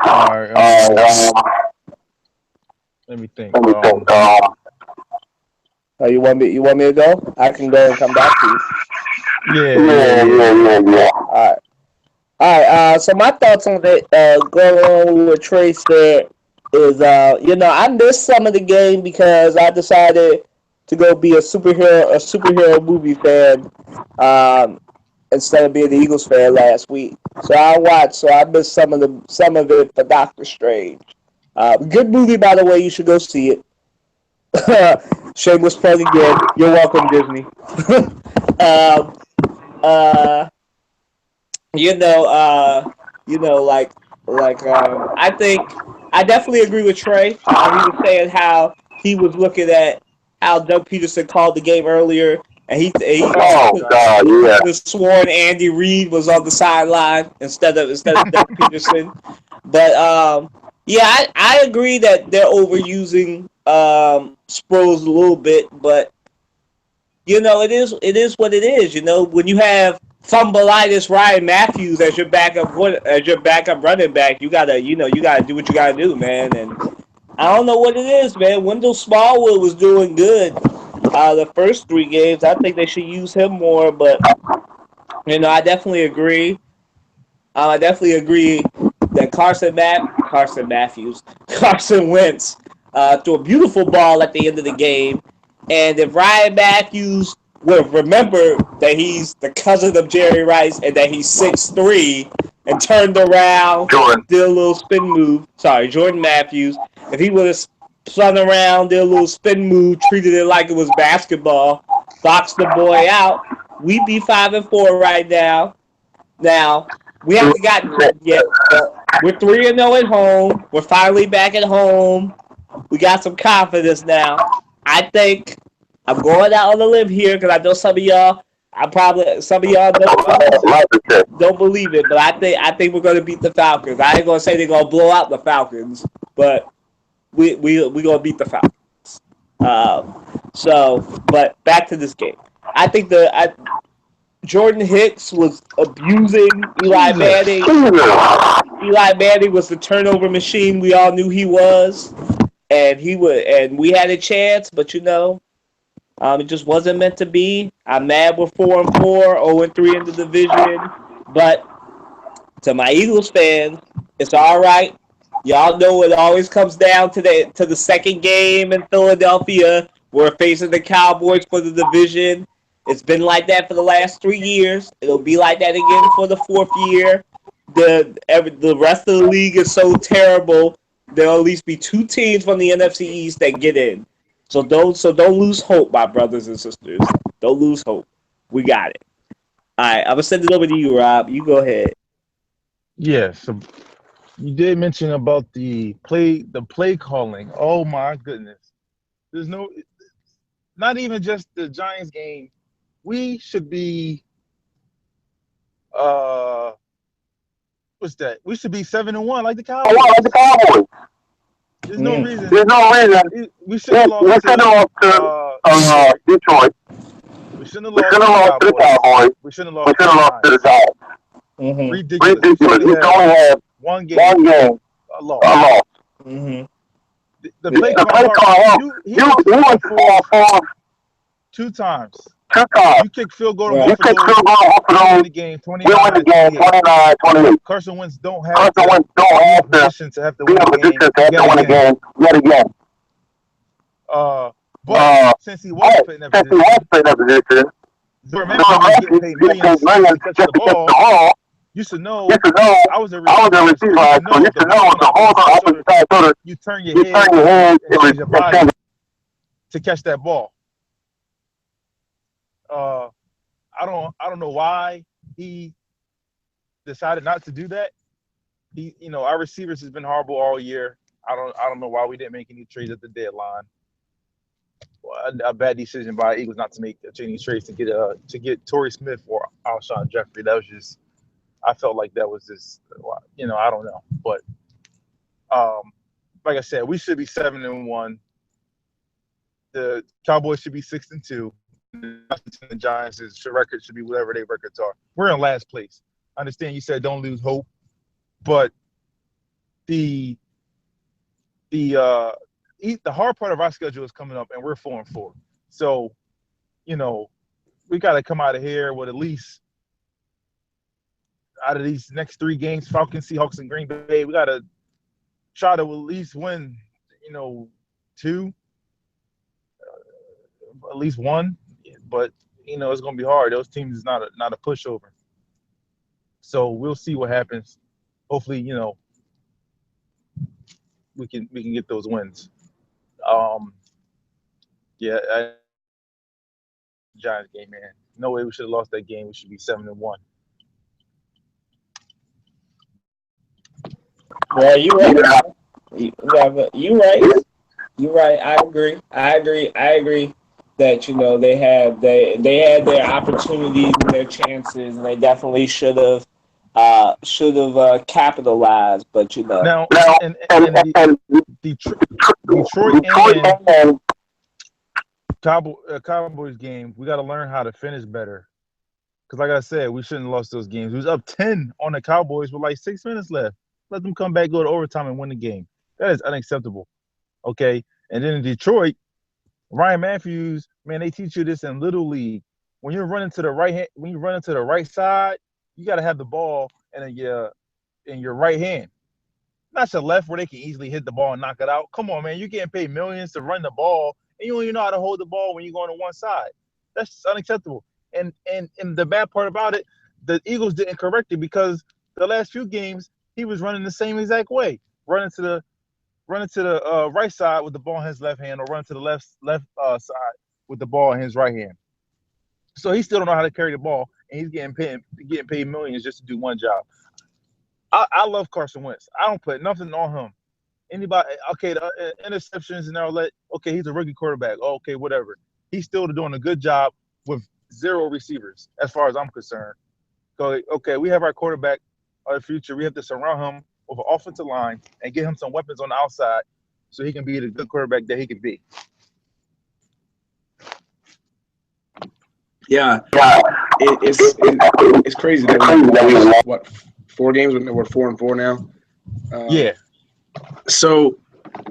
All right. Let me think. Oh, you want me to go? I can go and come back to you. Yeah. All right. So my thoughts on it, going on with what Trey said, is I missed some of the game because I decided to go be a superhero movie fan. instead of being the Eagles fan last week. So I watched. So I missed some of it for Doctor Strange. Good movie, by the way. You should go see it. Shameless plug again. You're welcome, Disney. um, uh, you know, I think I definitely agree with Trey. He was saying how he was looking at how Doug Peterson called the game earlier, and he Oh God, yeah. was sworn Andy Reid was on the sideline instead of Doug Peterson. But yeah, I agree that they're overusing Sproles a little bit, but it is what it is. When you have fumbleitis Ryan Matthews as your backup running back, you gotta do what you gotta do, man. And I don't know what it is, man. Wendell Smallwood was doing good the first 3 games. I think they should use him more, but I definitely agree. I definitely agree that Carson Wentz threw a beautiful ball at the end of the game. And if Ryan Matthews would remember that he's the cousin of Jerry Rice and that he's 6'3", and turned around, did a little spin move. Sorry, Jordan Matthews. If he would have spun around, did a little spin move, treated it like it was basketball, boxed the boy out, we'd be 5-4 right now. Now, we haven't gotten to it yet, but we're 3-0 at home. We're finally back at home. We got some confidence now. I think I'm going out on a limb here because I know some of y'all don't believe it, but I think we're gonna beat the Falcons. I ain't gonna say they're gonna blow out the Falcons, but we gonna beat the Falcons. But back to this game. I think Jordan Hicks was abusing Eli Manning. Eli Manning was the turnover machine we all knew he was, and we had a chance, but it just wasn't meant to be. I'm mad we're 4-4, 0-3 in the division, but to my Eagles fans, it's all right. Y'all know it always comes down to the second game in Philadelphia. We're facing the Cowboys for the division. It's been like that for the last 3 years. It'll be like that again for the 4th year. The rest of the league is so terrible. There'll at least be 2 teams from the NFC East that get in. So don't lose hope, my brothers and sisters. Don't lose hope. We got it. All right, I'm gonna send it over to you, Rob. You go ahead. Yeah, so you did mention about the play calling. Oh my goodness. There's not even just the Giants game. We should be what's that? We should be 7-1 like the Cowboys. There's no reason. We should have lost to Detroit. We shouldn't have lost to the Cowboys. We shouldn't have lost to the Giants. Ridiculous. We only have one game. A loss. The play call. You went for 2 times. You kick field goal off of those in the game 29-28. Carson Wentz don't have the position to have to win the game yet again. But since he was put in that position, remember he was getting paid millions to catch the ball. You should know. I was a receiver, so you should know the hold on. You turn your head and change your body to catch that ball. I don't know why he decided not to do that. Our receivers has been horrible all year. I don't know why we didn't make any trades at the deadline. A bad decision by Eagles not to make any trades to get Torrey Smith or Alshon Jeffrey. That was just, I felt like that was just, I don't know. But like I said, we should be 7-1. The Cowboys should be 6-2. The Giants' record should be whatever their records are. We're in last place. I understand you said don't lose hope, but the hard part of our schedule is coming up, and we're 4-4. So, we got to come out of here with at least out of these next 3 games, Falcons, Seahawks, and Green Bay. We got to try to at least win, 2, at least 1. But it's going to be hard. Those teams is not a pushover. So we'll see what happens. Hopefully, we can get those wins. Giants game, man. No way we should have lost that game. We should be 7-1. Yeah, you right. You right. You're right. I agree that they had their opportunities and their chances, and they definitely should have capitalized. But Now, and Detroit and Cowboys game, we got to learn how to finish better. Because, like I said, we shouldn't have lost those games. We was up 10 on the Cowboys with like 6 minutes left. Let them come back, go to overtime, and win the game. That is unacceptable. Okay? And then in Detroit, Ryan Matthews, man, they teach you this in Little League. When you're running to the right hand, when you run into the right side, you got to have the ball in your right hand. Not your left where they can easily hit the ball and knock it out. Come on, man. You're getting paid millions to run the ball, and you don't even know how to hold the ball when you're going to one side. That's just unacceptable. And the bad part about it, the Eagles didn't correct it because the last few games he was running the same exact way, running to the right side with the ball in his left hand, or run to the left side with the ball in his right hand. So he still don't know how to carry the ball, and he's getting paid millions just to do one job. I love Carson Wentz. I don't put nothing on him. Anybody, okay, the interceptions and all that, okay, he's a rookie quarterback. Oh, okay, whatever. He's still doing a good job with 0 receivers, as far as I'm concerned. So, okay, we have our quarterback of the future. We have to surround him with an offensive line and get him some weapons on the outside so he can be the good quarterback that he can be. Yeah, it's crazy that we lost, 4 games? We're 4-4 now. Yeah. So,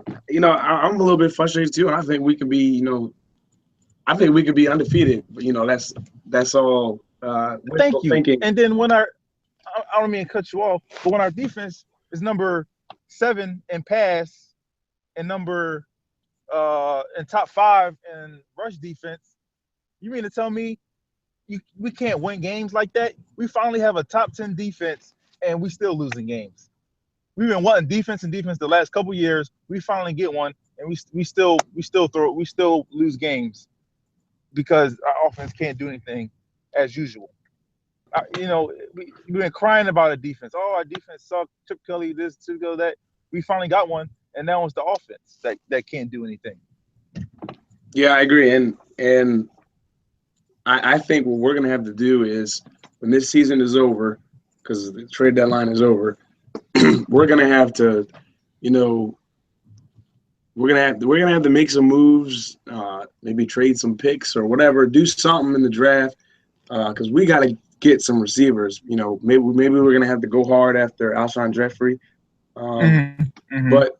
I'm a little bit frustrated too, and I think we could be, undefeated. But that's all. Thank you. Thinking. And then I don't mean to cut you off, but when our defense is number 7 in pass and number in top 5 in rush defense, you mean to tell me we can't win games like that? We finally have a top 10 defense, and we still losing games. We've been wanting defense the last couple years. We finally get one, and we still lose games because our offense can't do anything as usual. We've been crying about our defense. Oh, our defense sucked. Chip Kelly this, Chip Kelly that. We finally got one, and now it's the offense that can't do anything. Yeah, I agree, and I think what we're gonna have to do is when this season is over, because the trade deadline is over, we're gonna have to, we're gonna have to make some moves, maybe trade some picks or whatever, do something in the draft, because we got to get some receivers. Maybe we're gonna have to go hard after Alshon Jeffrey, but it'll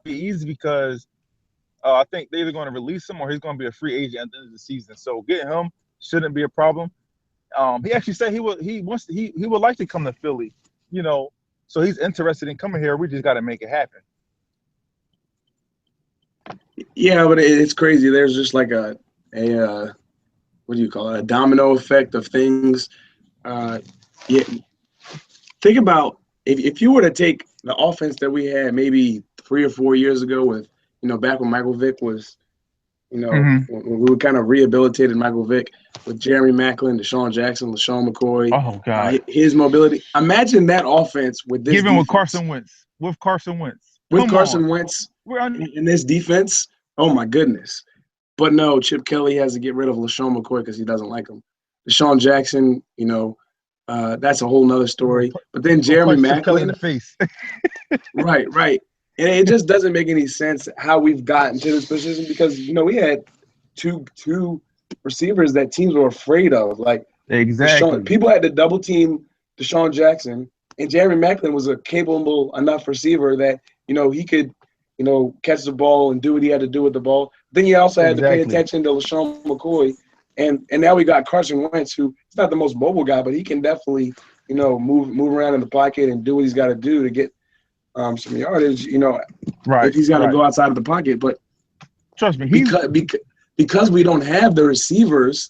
be easy because I think they're either going to release him or he's going to be a free agent at the end of the season. So getting him shouldn't be a problem. He actually said he would like to come to Philly, so he's interested in coming here. We just got to make it happen. Yeah, but it's crazy. There's just like a what do you call it? A domino effect of things. Yeah. Think about if you were to take the offense that we had maybe 3 or 4 years ago with, back when Michael Vick was, when we kind of rehabilitated Michael Vick with Jeremy Maclin, Deshaun Jackson, LaShawn McCoy. Oh, God. His mobility. Imagine that offense with this Even defense. with Carson Wentz. With Carson Wentz in this defense, oh, my goodness. But no, Chip Kelly has to get rid of LaShawn McCoy because he doesn't like him. Deshaun Jackson, that's a whole nother story. But then Jeremy Maclin. Kelly in the face. Right. And it just doesn't make any sense how we've gotten to this position because, we had two receivers that teams were afraid of. Like, exactly. People had to double team Deshaun Jackson, and Jeremy Maclin was a capable enough receiver that, he could, catch the ball and do what he had to do with the ball. Then you also had to pay attention to LaShawn McCoy. And now we got Carson Wentz, who is not the most mobile guy, but he can definitely, move around in the pocket and do what he's got to do to get some yardage, if he's got to go outside of the pocket. But trust me, because we don't have the receivers,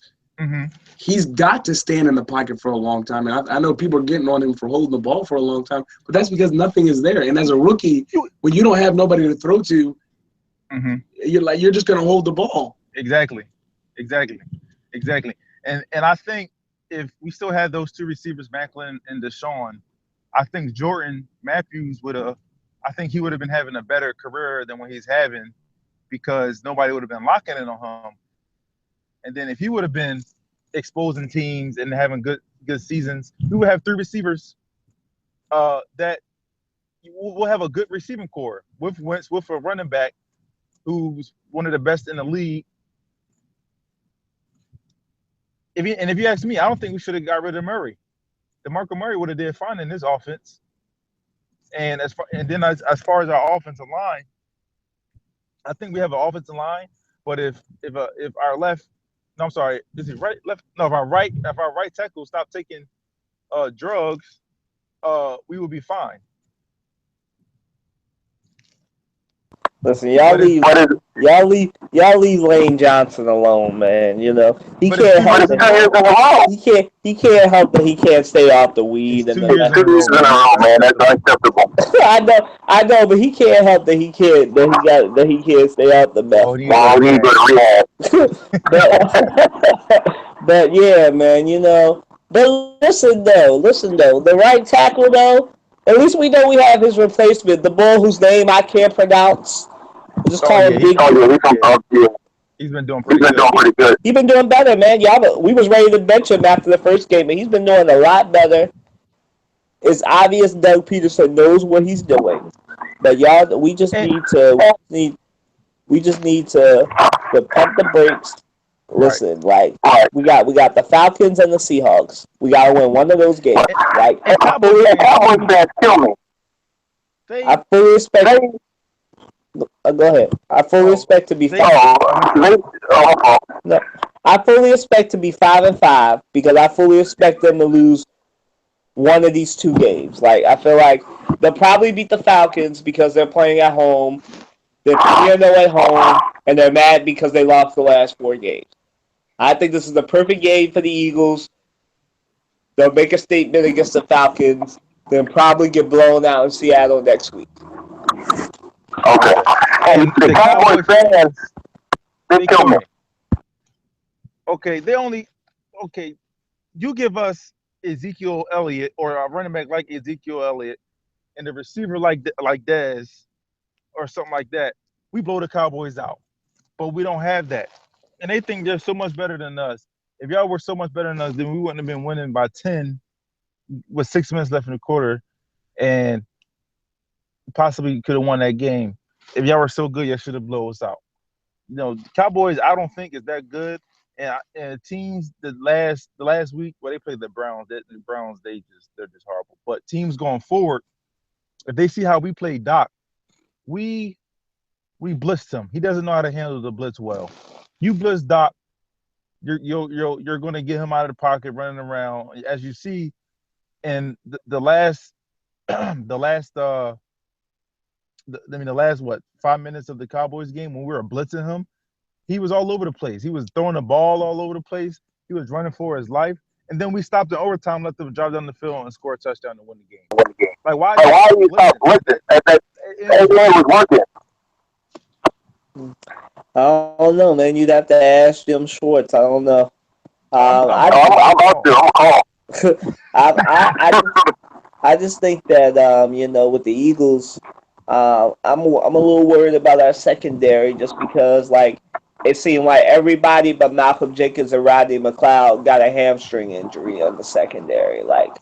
he's got to stand in the pocket for a long time. And I know people are getting on him for holding the ball for a long time, but that's because nothing is there. And as a rookie, when you don't have nobody to throw to, you're just going to hold the ball. Exactly. And I think if we still had those two receivers, Macklin and Deshaun, I think Jordan Matthews I think he would have been having a better career than what he's having because nobody would have been locking in on him. And then if he would have been exposing teams and having good seasons, we would have three receivers that will have a good receiving core with Wentz, with a running back who's one of the best in the league. If you ask me, I don't think we should have got rid of Murray. DeMarco Murray would have did fine in this offense. And as far as our offensive line, I think we have an offensive line. But if our left, no, I'm sorry, is it right left? No, if our right tackle stopped taking drugs, we would be fine. Listen, y'all leave Lane Johnson alone, man. You know he can't help that. He can't help that he can't stay off the weed. It's And 2 years in a row, man. That's unacceptable. I know, but he can't help that he can't stay off the meth. Oh, he needs to rehab. But yeah, man, you know. But listen though, the right tackle though. At least we know we have his replacement, the bull whose name I can't pronounce. Just call him Big. He's been doing pretty good. He's been doing better, man. We was ready to bench him after the first game, and he's been doing a lot better. It's obvious Doug Peterson knows what he's doing, but we just need to pump the brakes. Listen, we got the Falcons and the Seahawks. We gotta win one of those games. Like I fully expect. Go ahead. I fully expect to be 5. No, I fully expect to be 5-5 because I fully expect them to lose one of these 2 games. Like I feel like they'll probably beat the Falcons because they're playing at home. They're 3-0 at home, and they're mad because they lost the last 4 games. I think this is the perfect game for the Eagles. They'll make a statement against the Falcons, then probably get blown out in Seattle next week. Okay. And the Cowboys fans, they kill me. Okay, you give us Ezekiel Elliott or a running back like Ezekiel Elliott and a receiver like Dez or something like that, we blow the Cowboys out. But we don't have that. And they think they're so much better than us. If y'all were so much better than us, then we wouldn't have been winning by 10 with 6 minutes left in the quarter and possibly could have won that game. If y'all were so good, y'all should have blown us out. You know, Cowboys, I don't think is that good. And teams the last week where they played the Browns, they're just horrible. But teams going forward, if they see how we play Doc, we blitzed him. He doesn't know how to handle the blitz well. You blitz Doc, you're going to get him out of the pocket running around. As you see, in the last 5 minutes of the Cowboys game when we were blitzing him, he was all over the place. He was throwing the ball all over the place. He was running for his life. And then we stopped in overtime, let them drive down the field and score a touchdown to win the game. Like, why are you stop blitzing? That was working. I don't know, man. You'd have to ask Jim Schwartz. I don't know. I'm call. I just think that with the Eagles, I'm a little worried about our secondary just because it seemed like everybody but Malcolm Jenkins and Rodney McLeod got a hamstring injury on the secondary. Like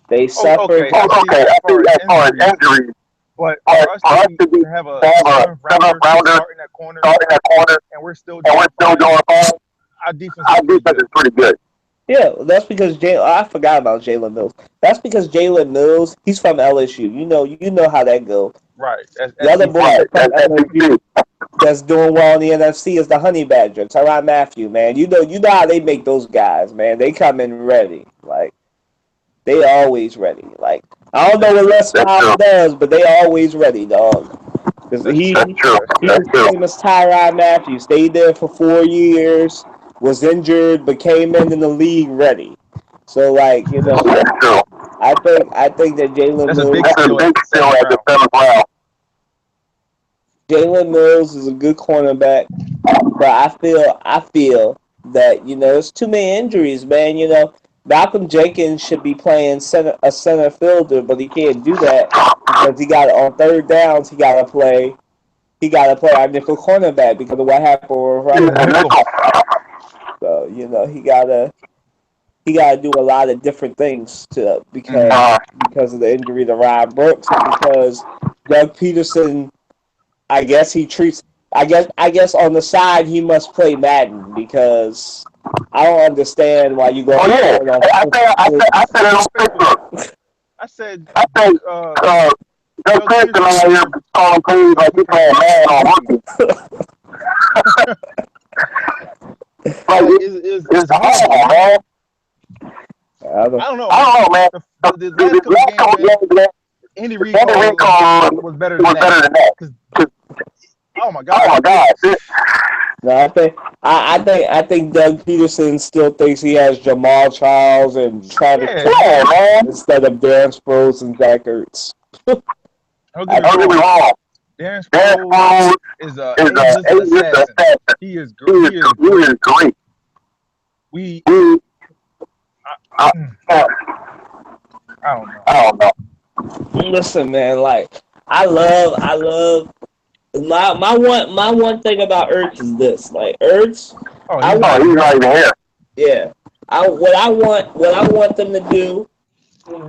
they suffered. As far as injuries. But for us to have a seventh rounder starting that corner, and we're still doing fine. Our defense is pretty good. Yeah, that's because I forgot about Jalen Mills. That's because Jalen Mills, he's from LSU. You know how that goes. Right. The other boy that's doing well in the NFC is the Honey Badger, Tyrann Mathieu, man. You know how they make those guys, man. They come in ready. Like they always ready. Like I don't know what Les Miles does, but they always ready, dog. Because he's famous Tyrann Mathieu. Stayed there for 4 years. was injured but came in the league ready. So like That's true. I think that That's a big steal at the seventh round. Jalen Mills is a good cornerback, but I feel that there's too many injuries, man. Malcolm Jenkins should be playing a center fielder, but he can't do that because he got on third downs. He got to play our nickel cornerback because of what happened with Ryan. So he gotta do a lot of different things because of the injury to Ryan Brooks and because Doug Peterson. I guess on the side he must play Madden because I don't understand why you go. Oh yeah, I said it on Facebook. I said, Doug Peterson out here calling plays like he's playing Madden on rookie. Like it's horrible, man. I don't know, man. The last couple games, Andy Reid was better than that. Oh my God! No, I think Doug Peterson still thinks he has Jamal Charles and Travis instead of Darren Sproles and Zach Ertz. Don't get me wrong. Darren Sproles is a assassin. He is great. I don't know. Listen, man, like I love my one thing about Ertz is this. Like Ertz, he's not even here. Yeah. What I want them to do,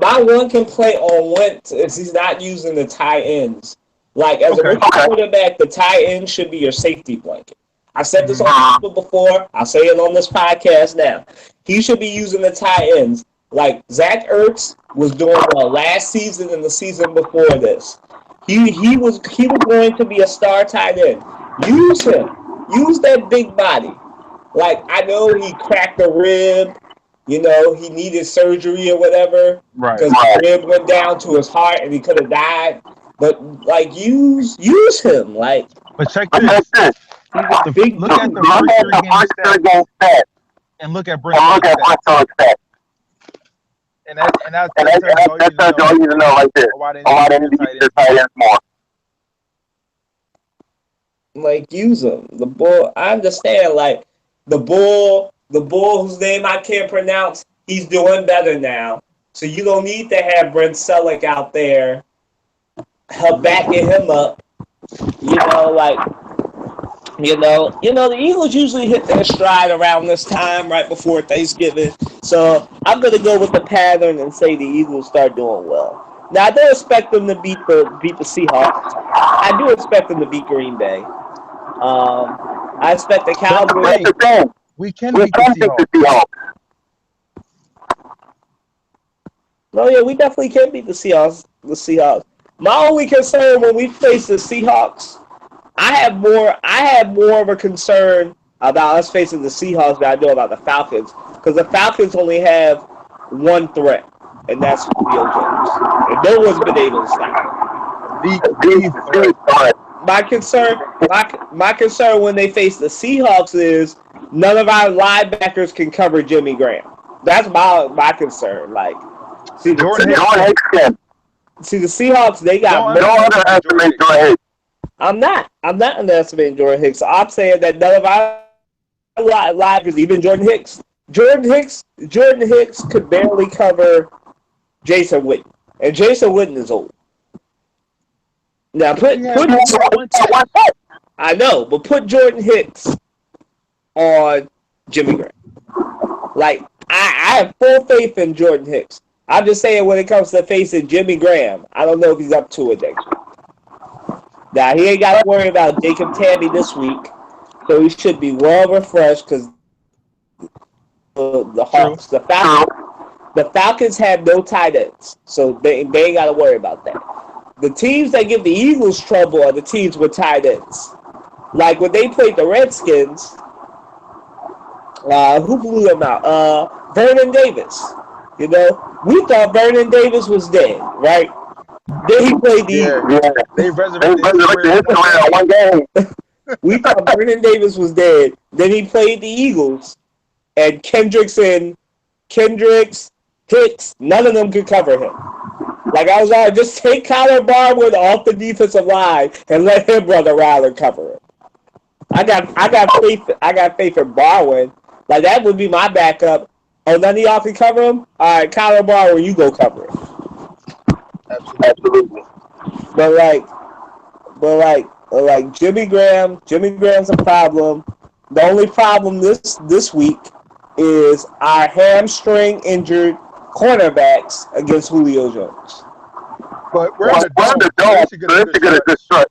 my one complaint on Wentz is he's not using the tight ends. Like as a rookie quarterback, the tight end should be your safety blanket. I've said this on Facebook before. I'll say it on this podcast now. He should be using the tight ends. Like Zach Ertz was doing last season and the season before this. He was going to be a star tight end. Use him. Use that big body. Like I know he cracked a rib. He needed surgery or whatever. Right. Because the rib went down to his heart and he could have died. But like use him. Like. But check this. Look at the first 3 game stats and look at Brent's stats. And that tells you all you need to know right there. Why they need to use their tight ends more. Like use them. The bull. I understand. Like the bull whose name I can't pronounce. He's doing better now. So you don't need to have Brent Selleck out there, backing him up. The Eagles usually hit their stride around this time, right before Thanksgiving. So I'm going to go with the pattern and say the Eagles start doing well. Now, I don't expect them to beat the Seahawks. I do expect them to beat Green Bay. I expect the Cowboys. We can beat the Seahawks. Oh, yeah, we definitely can beat the Seahawks. My only concern when we face the Seahawks, I have more of a concern about us facing the Seahawks than I do about the Falcons, because the Falcons only have one threat, and that's Julio Jones, and no one's been able to stop him. My concern when they face the Seahawks is none of our linebackers can cover Jimmy Graham. That's my concern. Like, see the Seahawks, they got no underestimate Jordan Hicks. I'm not underestimating Jordan Hicks. I'm saying that none of our linebackers, even Jordan Hicks could barely cover Jason Witten, and Jason Witten is old. Now I know, but put Jordan Hicks on Jimmy Graham. Like I have full faith in Jordan Hicks. I'm just saying when it comes to facing Jimmy Graham, I don't know if he's up to it next week. Now, he ain't got to worry about Jacob Tammy this week, so he should be well refreshed because the Hawks, the Falcons have no tight ends, so they ain't got to worry about that. The teams that give the Eagles trouble are the teams with tight ends. Like when they played the Redskins, who blew them out? Vernon Davis. We thought Vernon Davis was dead, right? Then he played the Eagles. They resurrected his career in one game. We thought Vernon Davis was dead. Then he played the Eagles, and Kendricks, Hicks, none of them could cover him. Like I was like, just take Kyler Barwood off the defensive line and let him run around and cover him. I got faith in Barwood. Like that would be my backup. Oh, none of y'all can cover him? All right, Kyler Barwood, you go cover him. Absolutely. But Jimmy Graham's a problem. The only problem this week is our hamstring injured cornerbacks against Julio Jones. But we're in the dome. They should get a good start.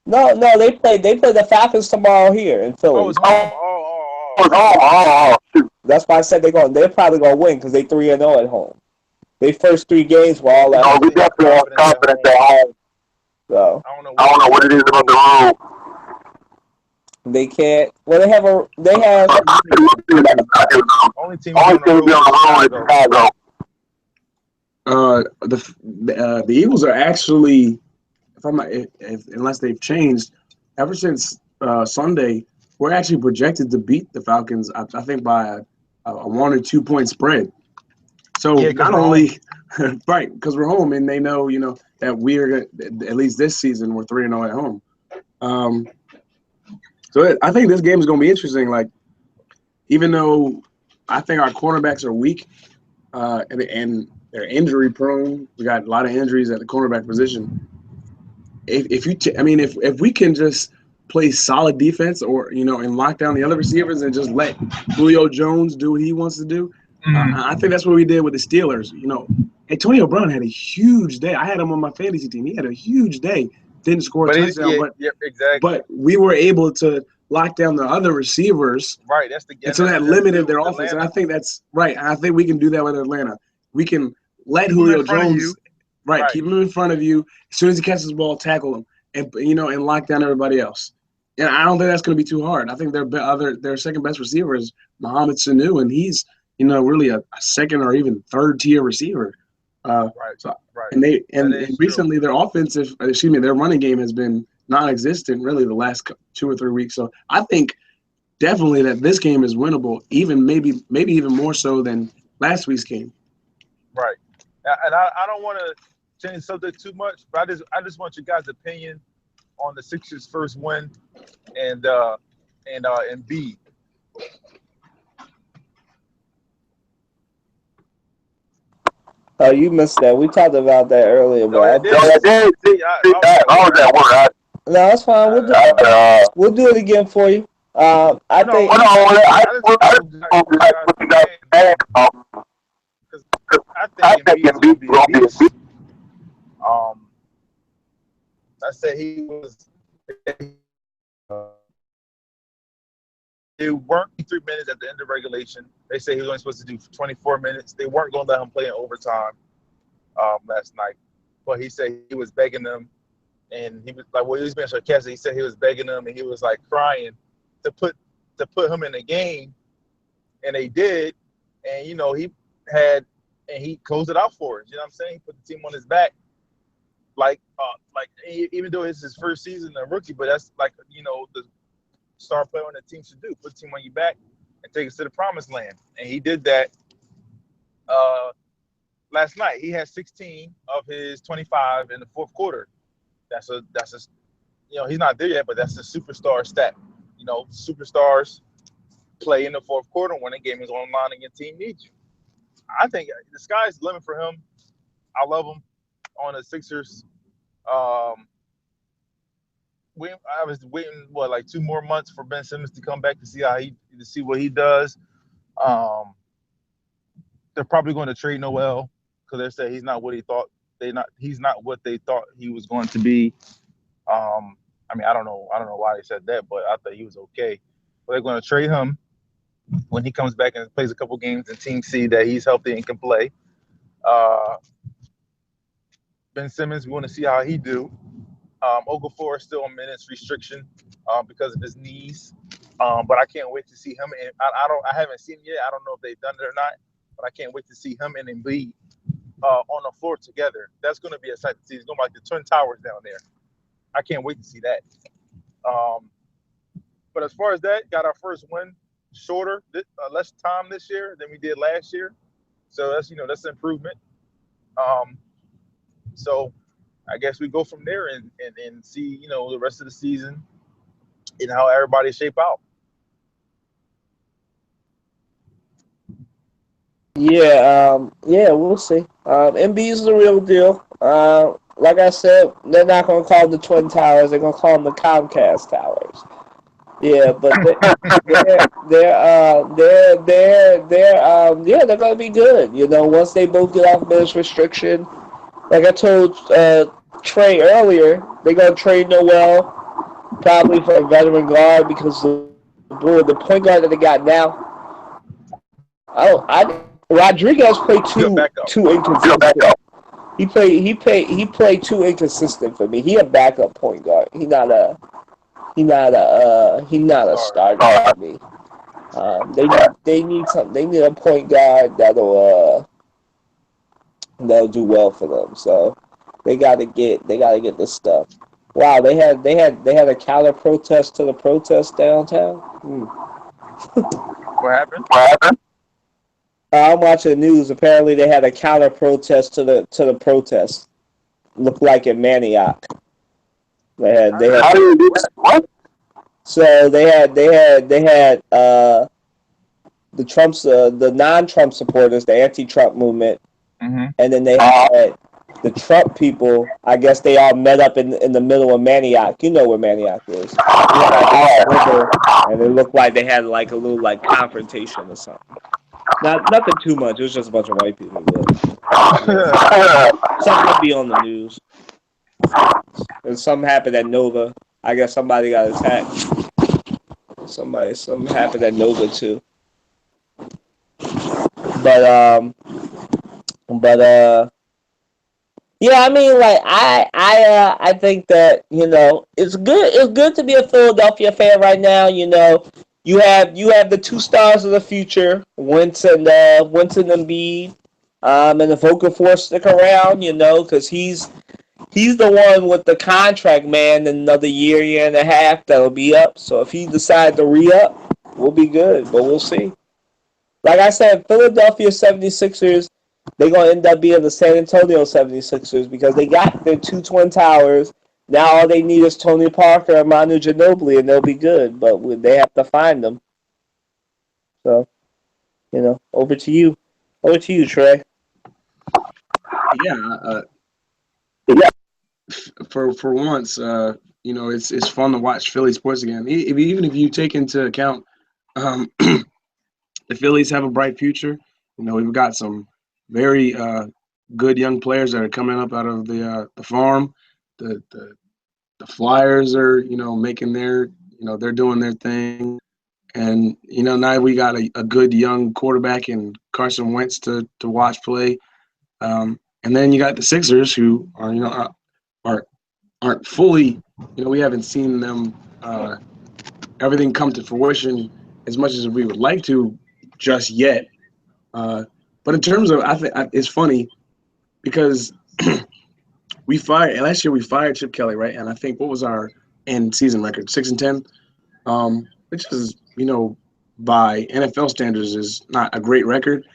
No, they play the Falcons tomorrow here in Philly. Oh, it's home. Shoot. That's why I said they're probably gonna win because they 3-0 at home. Their first 3 games were all at home. We definitely have confidence at home. So I don't know what it is about the road. they can't. Well, they have. Only team on the road is Chicago. The Eagles are actually, unless they've changed, ever since Sunday, we're actually projected to beat the Falcons. I think by a 1 or 2 point spread. So not only right, because we're home and they know that we're at least this season we're 3-0 at home. So I think this game is going to be interesting. Like, even though I think our cornerbacks are weak and they're injury prone, we got a lot of injuries at the cornerback position. If we can just play solid defense, or and lock down the other receivers and just let Julio Jones do what he wants to do, I think that's what we did with the Steelers. Antonio Brown had a huge day. I had him on my fantasy team. He had a huge day. Didn't score a touchdown, exactly. But we were able to lock down the other receivers. Right, and so that limited their offense. And I think that's right. I think we can do that with Atlanta. We can let Julio Jones, keep him in front of you. As soon as he catches the ball, tackle him, and lock down everybody else. And I don't think that's going to be too hard. I think their second best receiver is Mohamed Sanu, and he's really a second or even third tier receiver. And recently their running game has been non-existent really the last 2 or 3 weeks. So I think definitely that this game is winnable, even maybe even more so than last week's game. Right. And I don't want to change the subject too much, but I just want your guys' opinion on the Sixers' first win and Embiid. Oh, you missed that. We talked about that earlier, but I was at work. No, that's fine. We'll do it again for you. I think Embiid will be a beast. I said he was. They weren't 3 minutes at the end of regulation. They said he was only supposed to do 24 minutes. They weren't going to let him play in overtime last night. But he said he was begging them, and he was like, well, he was being sarcastic. He said he was begging them, and he was like crying to put him in the game, and they did. And he closed it out for us. You know what I'm saying? He put the team on his back. Even though it's his first season as a rookie, but that's the star player on the team should do. Put the team on your back and take us to the promised land. And he did that last night. He had 16 of his 25 in the fourth quarter. That's he's not there yet, but that's a superstar stat. Superstars play in the fourth quarter when the game is on line and your team needs you. I think the sky's the limit for him. I love him on the Sixers. I was waiting 2 more months for Ben Simmons to come back to see what he does. They're probably going to trade Noel because they say he's not what he thought. He's not what they thought he was going to be. I don't know why they said that, but I thought he was okay. But they're going to trade him when he comes back and plays a couple games and teams see that he's healthy and can play. Ben Simmons, we want to see how he do. Okafor is still on minutes restriction because of his knees, but I can't wait to see him. And I haven't seen him yet. I don't know if they've done it or not, but I can't wait to see him and Embiid on the floor together. That's going to be a sight to see. It's going to be like the Twin Towers down there. I can't wait to see that. But as far as that, got our first win shorter, less time this year than we did last year. So that's that's an improvement. So I guess we go from there and see the rest of the season and how everybody shape out. Yeah, we'll see. MB's the real deal. Like I said, they're not gonna call them the Twin Towers. They're gonna call them the Comcast Towers. Yeah, but they're gonna be good. Once they both get off minutes restriction, like I told Trey earlier, they're gonna trade Noel probably for a veteran guard because the point guard that they got now. Rodriguez played too inconsistent. He played too inconsistent for me. He a backup point guard. He not a starter for me. They need something. They need a point guard that'll do well for them. So they gotta get this stuff. Wow, they had a counter protest to the protest downtown. What happened? I'm watching the news. Apparently, they had a counter protest to the protest. Looked like in Manioc. They had. How do you do that? What? So they had the non-Trump supporters, the anti-Trump movement, and then they had the Trump people. I guess they all met up in the middle of Manioc. You know where Manioc is. And it looked like they had like a little like confrontation or something. Nothing too much. It was just a bunch of white people. Something would be on the news. And something happened at Nova. I guess somebody got attacked. Something happened at Nova too. But yeah, I mean, like I think that it's good. It's good to be a Philadelphia fan right now. You have the two stars of the future, Winston Embiid, and the vocal force stick around. Because he's the one with the contract, man. In another year and a half, that'll be up. So if he decides to re-up, we'll be good. But we'll see. Like I said, Philadelphia 76ers, they're going to end up being the San Antonio 76ers because they got their two Twin Towers. Now all they need is Tony Parker and Manu Ginobili, and they'll be good. But they have to find them. So, over to you. Over to you, Trey. Yeah. For once, it's fun to watch Philly sports again. Even if you take into account the Phillies have a bright future. We've got some very good young players that are coming up out of the farm. The Flyers are making their they're doing their thing, and now we got a good young quarterback in Carson Wentz to watch play, and then you got the Sixers who are aren't fully we haven't seen them everything come to fruition as much as we would like to just yet. But in terms of, I think it's funny because last year we fired Chip Kelly, right? And I think what was our end season record? 6-10, which is by NFL standards is not a great record.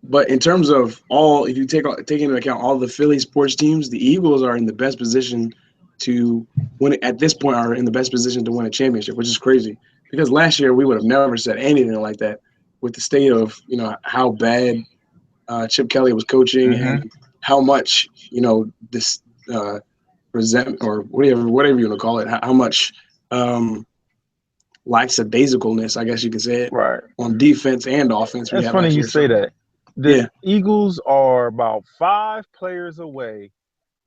But in terms of if you take into account all the Philly sports teams, the Eagles are in the best position to win it at this point. Are in the best position to win a championship, which is crazy because last year we would have never said anything like that with the state of how bad Chip Kelly was coaching and how much this resentment or whatever you want to call it, how much lackadaisicalness, I guess you could say it, right, on defense and offense. It's funny you say that. The Eagles are about 5 players away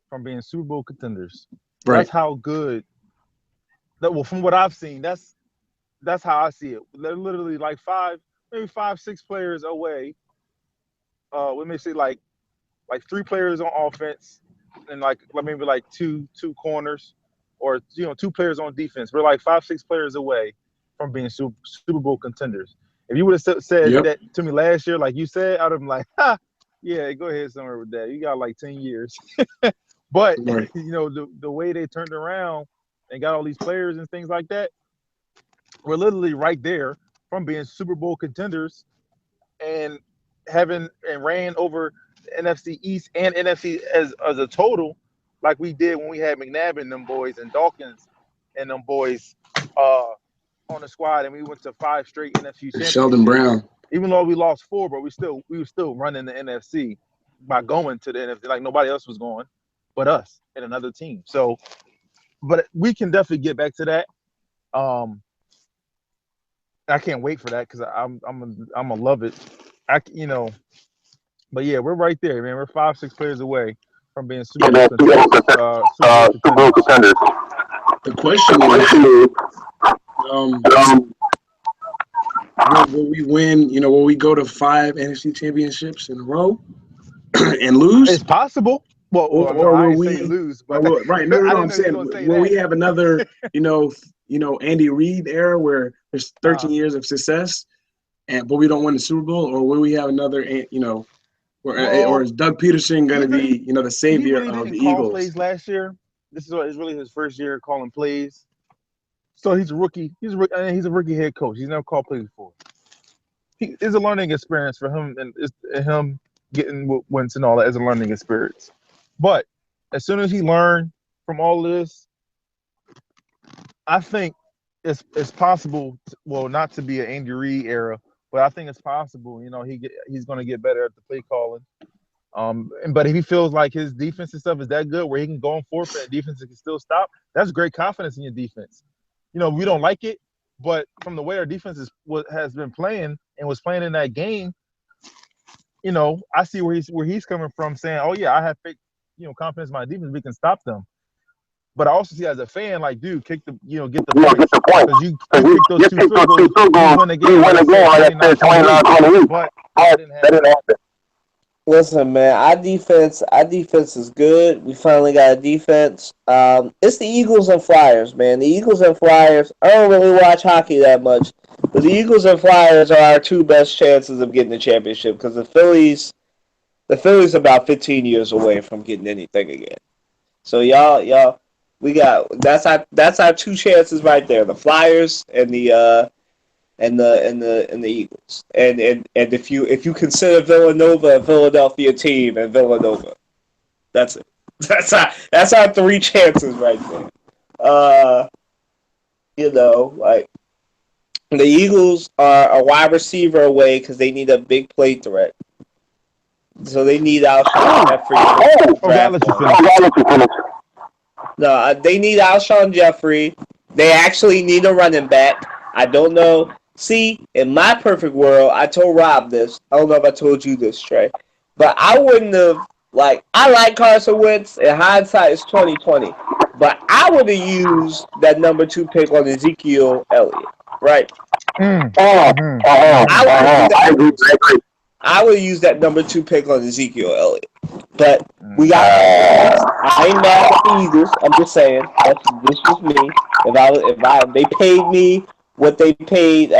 from being Super Bowl contenders. Right. That's how good. From what I've seen, that's how I see it. They're literally like 5-6 players away. We may say like 3 players on offense, and maybe like two corners, or 2 players on defense. We're like 5-6 players away from being Super Bowl contenders. If you would have said that to me last year, like you said, I'd have been like, yeah, go ahead somewhere with that. You got like 10 years. But right. the way they turned around and got all these players and things like that, we're literally right there from being Super Bowl contenders and ran over the NFC East and NFC as a total, like we did when we had McNabb and them boys and Dawkins and them boys on the squad, and we went to 5 straight NFC championships. Sheldon Brown. Even though we lost 4, but we were still running the NFC by going to the NFC like nobody else was going, but us and another team. So, but we can definitely get back to that. I can't wait for that because I'm gonna love it. But yeah, we're right there, man. We're 5-6 players away from being Super Bowl contenders. The question is, will we win? Will we go to 5 NFC championships in a row and lose? It's possible. Well, or I will ain't we saying lose? But right? No, I'm saying, will we have another, Andy Reid era where there's 13 years of success, but we don't win the Super Bowl, or will we have another, or is Doug Peterson going to be, the savior he really of the didn't call Eagles? Plays last year. This is really his first year calling plays. So he's a rookie. He's a rookie head coach. He's never called plays before. It's a learning experience for him, and him getting wins and all that is a learning experience. But as soon as he learned from all of this, I think it's possible. Not to be an Andy Reid era, but I think it's possible. He's going to get better at the play calling. But if he feels like his defense and stuff is that good, where he can go on forfeit and defense can still stop, that's great confidence in your defense. We don't like it, but from the way our defense has been playing and was playing in that game, I see where he's coming from, saying, "Oh yeah, I have fake, confidence in my defense. We can stop them." But I also see as a fan, like, dude, get the points. Because you kick those 2 field goals, you win the game. Like I said, 29-28. But that didn't happen. Listen, man, our defense is good. We finally got a defense. It's the Eagles and Flyers, man. The Eagles and Flyers, I don't really watch hockey that much, but the Eagles and Flyers are our 2 best chances of getting the championship, because the Phillies are about 15 years away from getting anything again. So y'all, that's our 2 chances right there: the Flyers and the Eagles. And if you consider Villanova a Philadelphia team and Villanova, that's it. That's our 3 chances right there. Like, the Eagles are a wide receiver away because they need a big play threat. So they need Alshon Jeffrey. No, they need Alshon Jeffrey. They actually need a running back. I don't know. See, in my perfect world, I told Rob this. I don't know if I told you this, Trey. But I wouldn't have, I like Carson Wentz, and hindsight is 20/20. But I would have used that number 2 pick on Ezekiel Elliott, right? I would use that number 2 pick on Ezekiel Elliott. But I ain't mad at the Eagles. I'm just saying, this was me. If they paid me what they paid,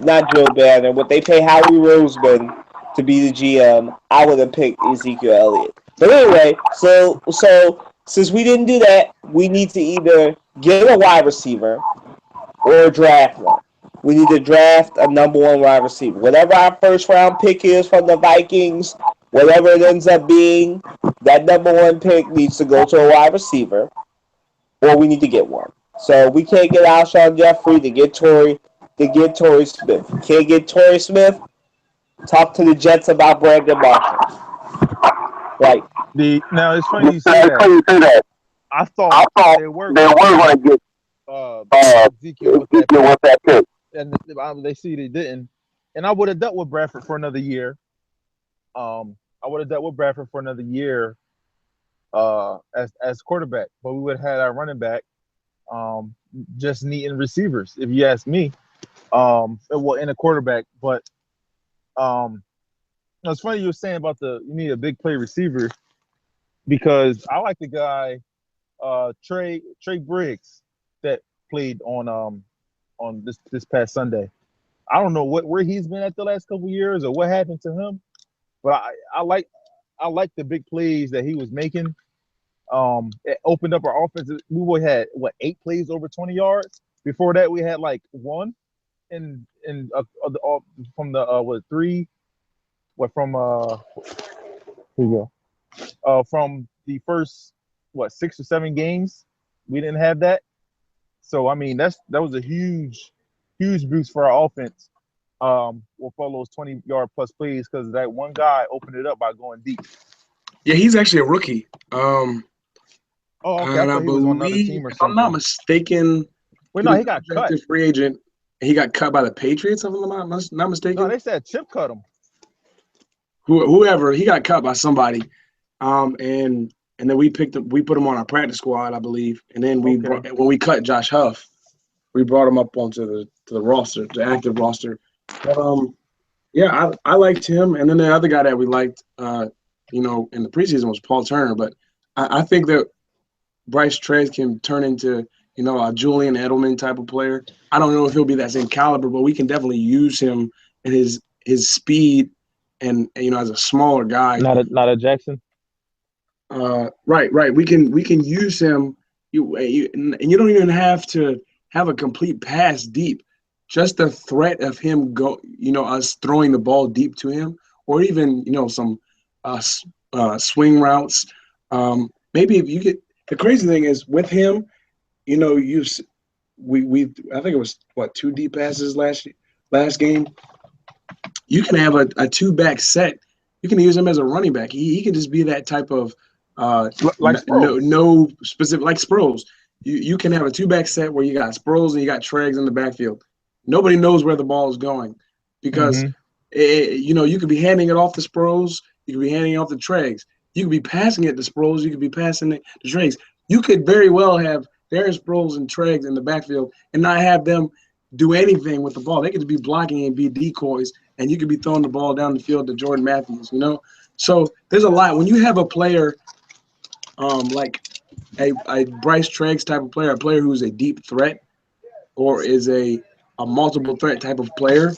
not Joe Banner, what they pay Howie Roseman to be the GM, I would have picked Ezekiel Elliott. But anyway, so since we didn't do that, we need to either get a wide receiver or draft one. We need to draft a number 1 wide receiver. Whatever our first round pick is from the Vikings, whatever it ends up being, that number 1 pick needs to go to a wide receiver, or we need to get one. So we can't get Alshon Jeffrey to get Torrey Smith. Can't get Torrey Smith. Talk to the Jets about Brandon Marshall. Right. Now it's funny you say that. I thought they were going to get Ezekiel with that pick, and they see they didn't. And I would have dealt with Bradford for another year. As quarterback, but we would have had our running back. Just needing receivers, if you ask me. In a quarterback, but it's funny you were saying about you need a big play receiver, because I like the guy Trey Briggs that played on this past Sunday. I don't know where he's been at the last couple of years or what happened to him, but I like the big plays that he was making. It opened up our offense. We had 8 plays over 20 yards. Before that, we had like one from the what three? What from here you go. From the first 6 or 7 games, we didn't have that. So I mean, that was a huge boost for our offense. We'll follow those 20-yard plus plays because that one guy opened it up by going deep. Yeah, he's actually a rookie. Oh, okay. And I I thought he was on another believe, team or if I'm not something. mistaken, Wait, no, he got cut. drafted free agent. And he got cut by the Patriots, if I'm not mistaken. No, they said Chip cut him. Whoever, he got cut by somebody. And then we put him on our practice squad, I believe. And then when we cut Josh Huff, we brought him up onto the roster, the active roster. But yeah, I liked him. And then the other guy that we liked, in the preseason was Paul Turner. But I think that Bryce Treggs can turn into, a Julian Edelman type of player. I don't know if he'll be that same caliber, but we can definitely use him and his speed and as a smaller guy. Not a Jackson. Right. We can use him. And you don't even have to have a complete pass deep. Just the threat of him us throwing the ball deep to him, or even some swing routes. Maybe if you get the crazy thing is with him, I think it was 2 deep passes last game. You can have a 2-back set. You can use him as a running back. He can just be that type of like Sproles. no specific like Sproles. You can have a 2-back set where you got Sproles and you got Treggs in the backfield. Nobody knows where the ball is going because you could be handing it off to Sproles, you could be handing it off to Treggs, you could be passing it to Sproles, you could be passing it to Treggs. You could very well have Darren Sproles and Treggs in the backfield and not have them do anything with the ball. They could be blocking and be decoys, and you could be throwing the ball down the field to Jordan Matthews. So there's a lot when you have a player like a Bryce Treggs type of player, a player who's a deep threat or is a multiple threat type of player.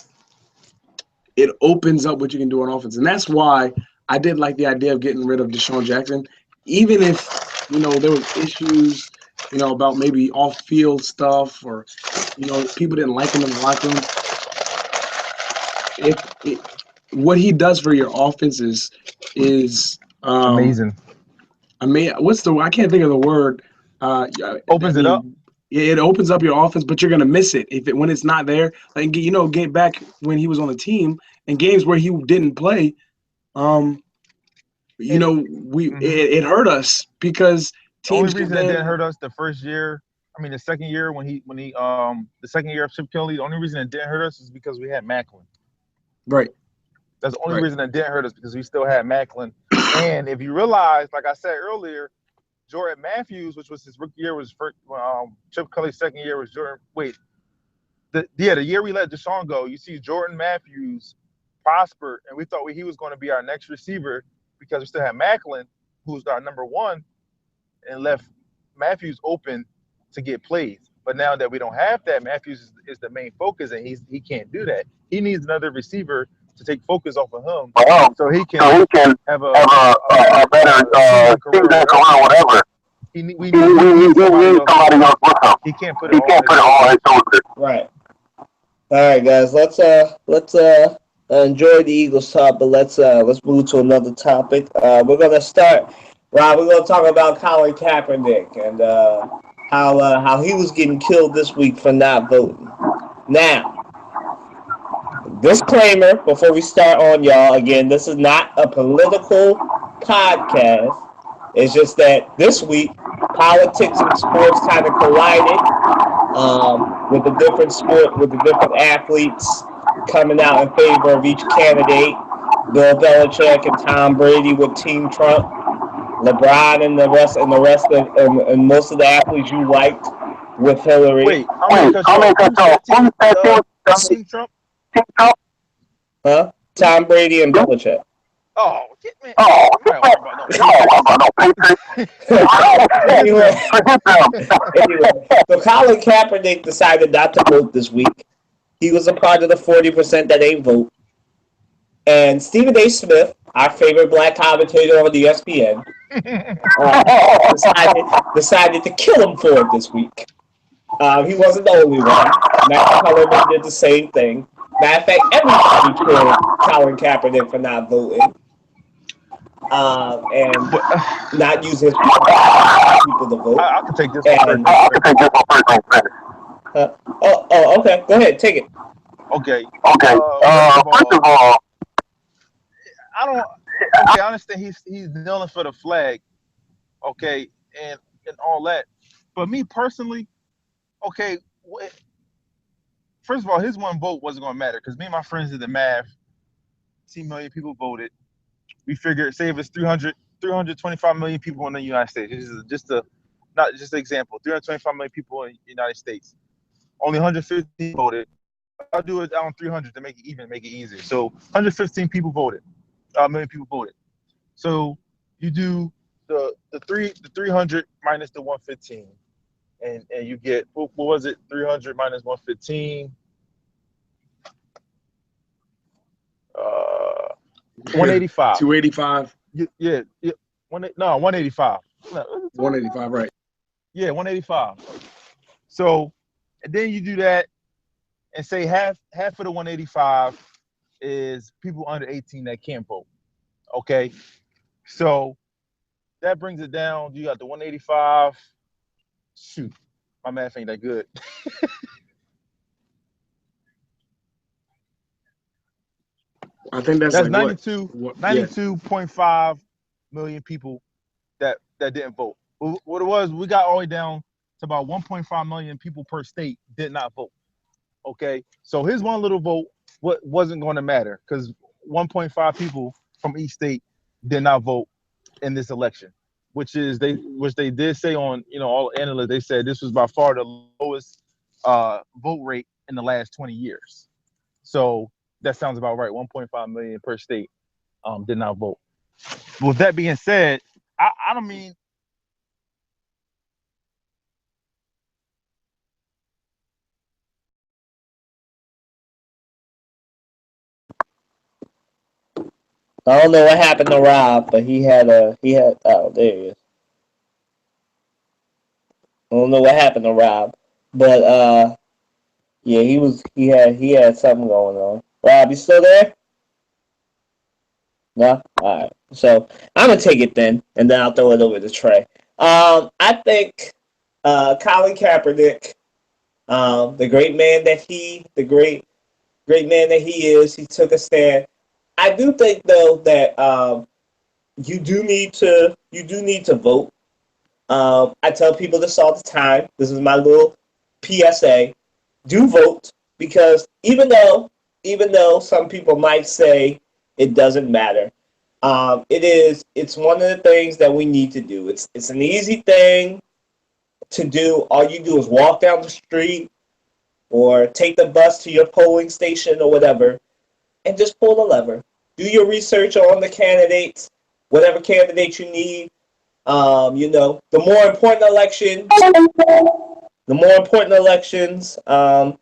It opens up what you can do on offense, and that's why I did like the idea of getting rid of Deshaun Jackson, even if there was issues about maybe off-field stuff or people didn't like him in the locker room. What he does for your offense is amazing. I can't think of the word. Opens it up. It opens up your offense, but you're gonna miss it when it's not there. Like get back when he was on the team and games where he didn't play. It hurt us because the only teams. reason it didn't hurt us the second year when he the second year of Chip Kelly, the only reason it didn't hurt us is because we had Macklin. Right. That's the only reason it didn't hurt us because we still had Macklin. And if you realize, like I said earlier, Jordan Matthews, which was his rookie year, was first. Chip Kelly's second year was Jordan. Wait, the year we let Deshaun go, you see Jordan Matthews prosper, and we thought he was going to be our next receiver because we still had Macklin, who's our number one, and left Matthews open to get plays. But now that we don't have that, Matthews is the main focus, and he can't do that. He needs another receiver to take focus off of him, so he can have a better season, career, whatever. We need somebody else with him. He can't put it all on his shoulders. Right. All right, guys. Let's enjoy the Eagles talk, but let's move to another topic. We're gonna start. Rob, we're gonna talk about Colin Kaepernick and how he was getting killed this week for not voting. Now, disclaimer before we start on, y'all. Again, this is not a political podcast. It's just that this week, politics and sports kind of collided with the different athletes coming out in favor of each candidate. Bill Belichick and Tom Brady with Team Trump. LeBron and the rest of and most of the athletes you liked with Hillary. Wait, I'm gonna cut you off. Team Trump? Huh? Tom Brady and Belichick. Oh, get me. Anyway, so Colin Kaepernick decided not to vote this week. He was a part of the 40% that ain't vote. And Stephen A. Smith, our favorite black commentator on the ESPN, decided to kill him for it this week. He wasn't the only one. Matt Kellerman did the same thing. Matter of fact, everybody killed Colin Kaepernick for not voting and not using his people to vote. I can take this one first. Okay. Go ahead, take it. Okay. Okay. First of all, I don't. okay, I understand he's kneeling for the flag, okay, and all that. But me personally, okay, first of all, his one vote wasn't going to matter because me and my friends did the math. 10 million people voted. We figured, say if it's 325 million people in the United States. This is just an example. 325 million people in the United States. Only 115 voted. I'll do it down 300 to make it even, make it easier. So 115 people voted. Million people voted. So you do the 300 minus the 115, and you get, what was it? 300 minus 115. 185. 285. Yeah. 185. 185, right. Yeah, 185. So, and then you do that and say half of the 185 is people under 18 that can't vote. Okay. So that brings it down. You got the 185. Shoot, my math ain't that good. I think that's like 92.5 million people that didn't vote. What it was, we got all the way down to about 1.5 million people per state did not vote. Okay, so his one little vote wasn't going to matter because 1.5 people from each state did not vote in this election, which they did say on, all analysts, they said this was by far the lowest vote rate in the last 20 years. So that sounds about right. 1.5 million per state did not vote. With that being said, I don't mean. I don't know what happened to Rob, but he had oh, there he is. I don't know what happened to Rob, but yeah, he had something going on. Rob, you still there? No? Alright. So I'm gonna take it then, and then I'll throw it over to Trey. I think Colin Kaepernick, the great man that he is, he took a stand. I do think though that you do need to vote. I tell people this all the time. This is my little PSA. Do vote, because even though some people might say it doesn't matter, it's one of the things that we need to do. It's an easy thing to do. All you do is walk down the street or take the bus to your polling station or whatever, and just pull the lever. Do your research on the candidates, whatever candidate you need. The more important elections don't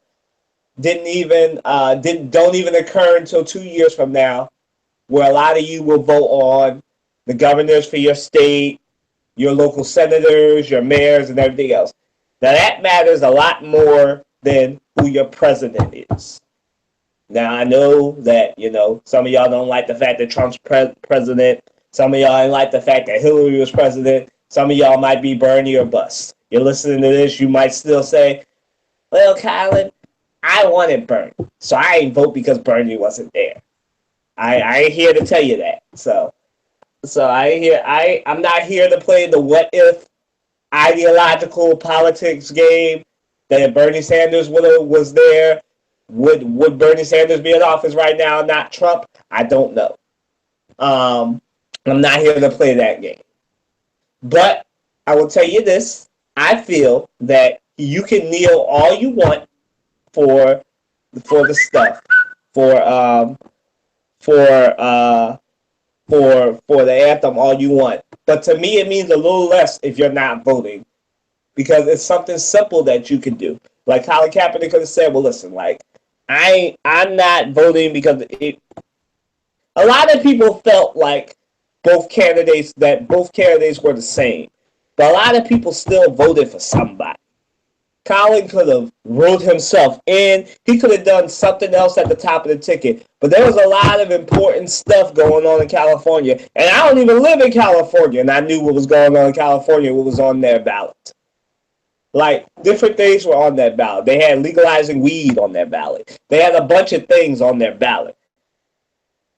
even occur until 2 years from now, where a lot of you will vote on the governors for your state, your local senators, your mayors, and everything else. Now that matters a lot more than who your president is. Now I know that some of y'all don't like the fact that Trump's president. Some of y'all ain't like the fact that Hillary was president. Some of y'all might be Bernie or bust. You're listening to this, you might still say, well, Colin, I wanted Bernie, so I ain't vote because Bernie wasn't there. I ain't here to tell you that. So I'm not here to play the what if ideological politics game that if Bernie Sanders was there, would Bernie Sanders be in office right now, not Trump? I don't know. I'm not here to play that game. But I will tell you this. I feel that you can kneel all you want for the stuff. For the anthem all you want. But to me it means a little less if you're not voting. Because it's something simple that you can do. Like Colin Kaepernick could have said, well listen, like I'm not voting because a lot of people felt like both candidates were the same. But a lot of people still voted for somebody. Colin could have wrote himself in. He could have done something else at the top of the ticket. But there was a lot of important stuff going on in California. And I don't even live in California. And I knew what was going on in California, what was on their ballot. Like, different things were on that ballot. They had legalizing weed on their ballot. They had a bunch of things on their ballot.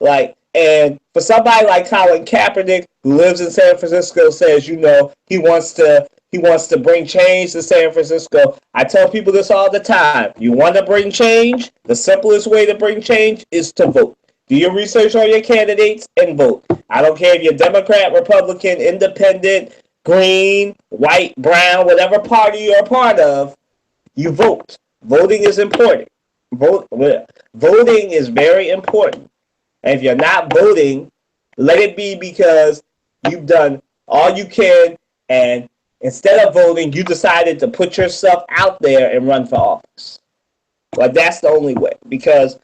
Like, and for somebody like Colin Kaepernick, who lives in San Francisco, says, you know, he wants to bring change to San Francisco. I tell people this all the time. You want to bring change? The simplest way to bring change is to vote. Do your research on your candidates and vote. I don't care if you're Democrat, Republican, Independent, Green, White, Brown, whatever party you're a part of, you vote. Voting is important. Voting is very important. And if you're not voting, let it be because you've done all you can, and instead of voting, you decided to put yourself out there and run for office. But that's the only way. Because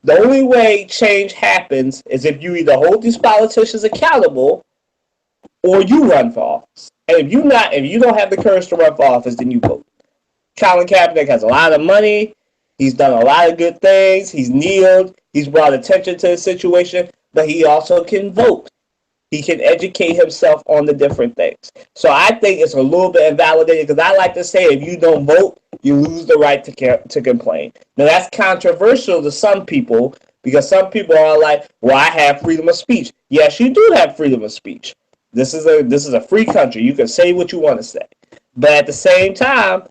the only way change happens is if you either hold these politicians accountable or you run for office. And if you don't have the courage to run for office, then you vote. Colin Kaepernick has a lot of money. He's done a lot of good things. He's kneeled. He's brought attention to the situation. But he also can vote. He can educate himself on the different things. So I think it's a little bit invalidated because I like to say if you don't vote, you lose the right to complain. Now, that's controversial to some people because some people are like, well, I have freedom of speech. Yes, you do have freedom of speech. This is a free country. You can say what you want to say. But at the same time,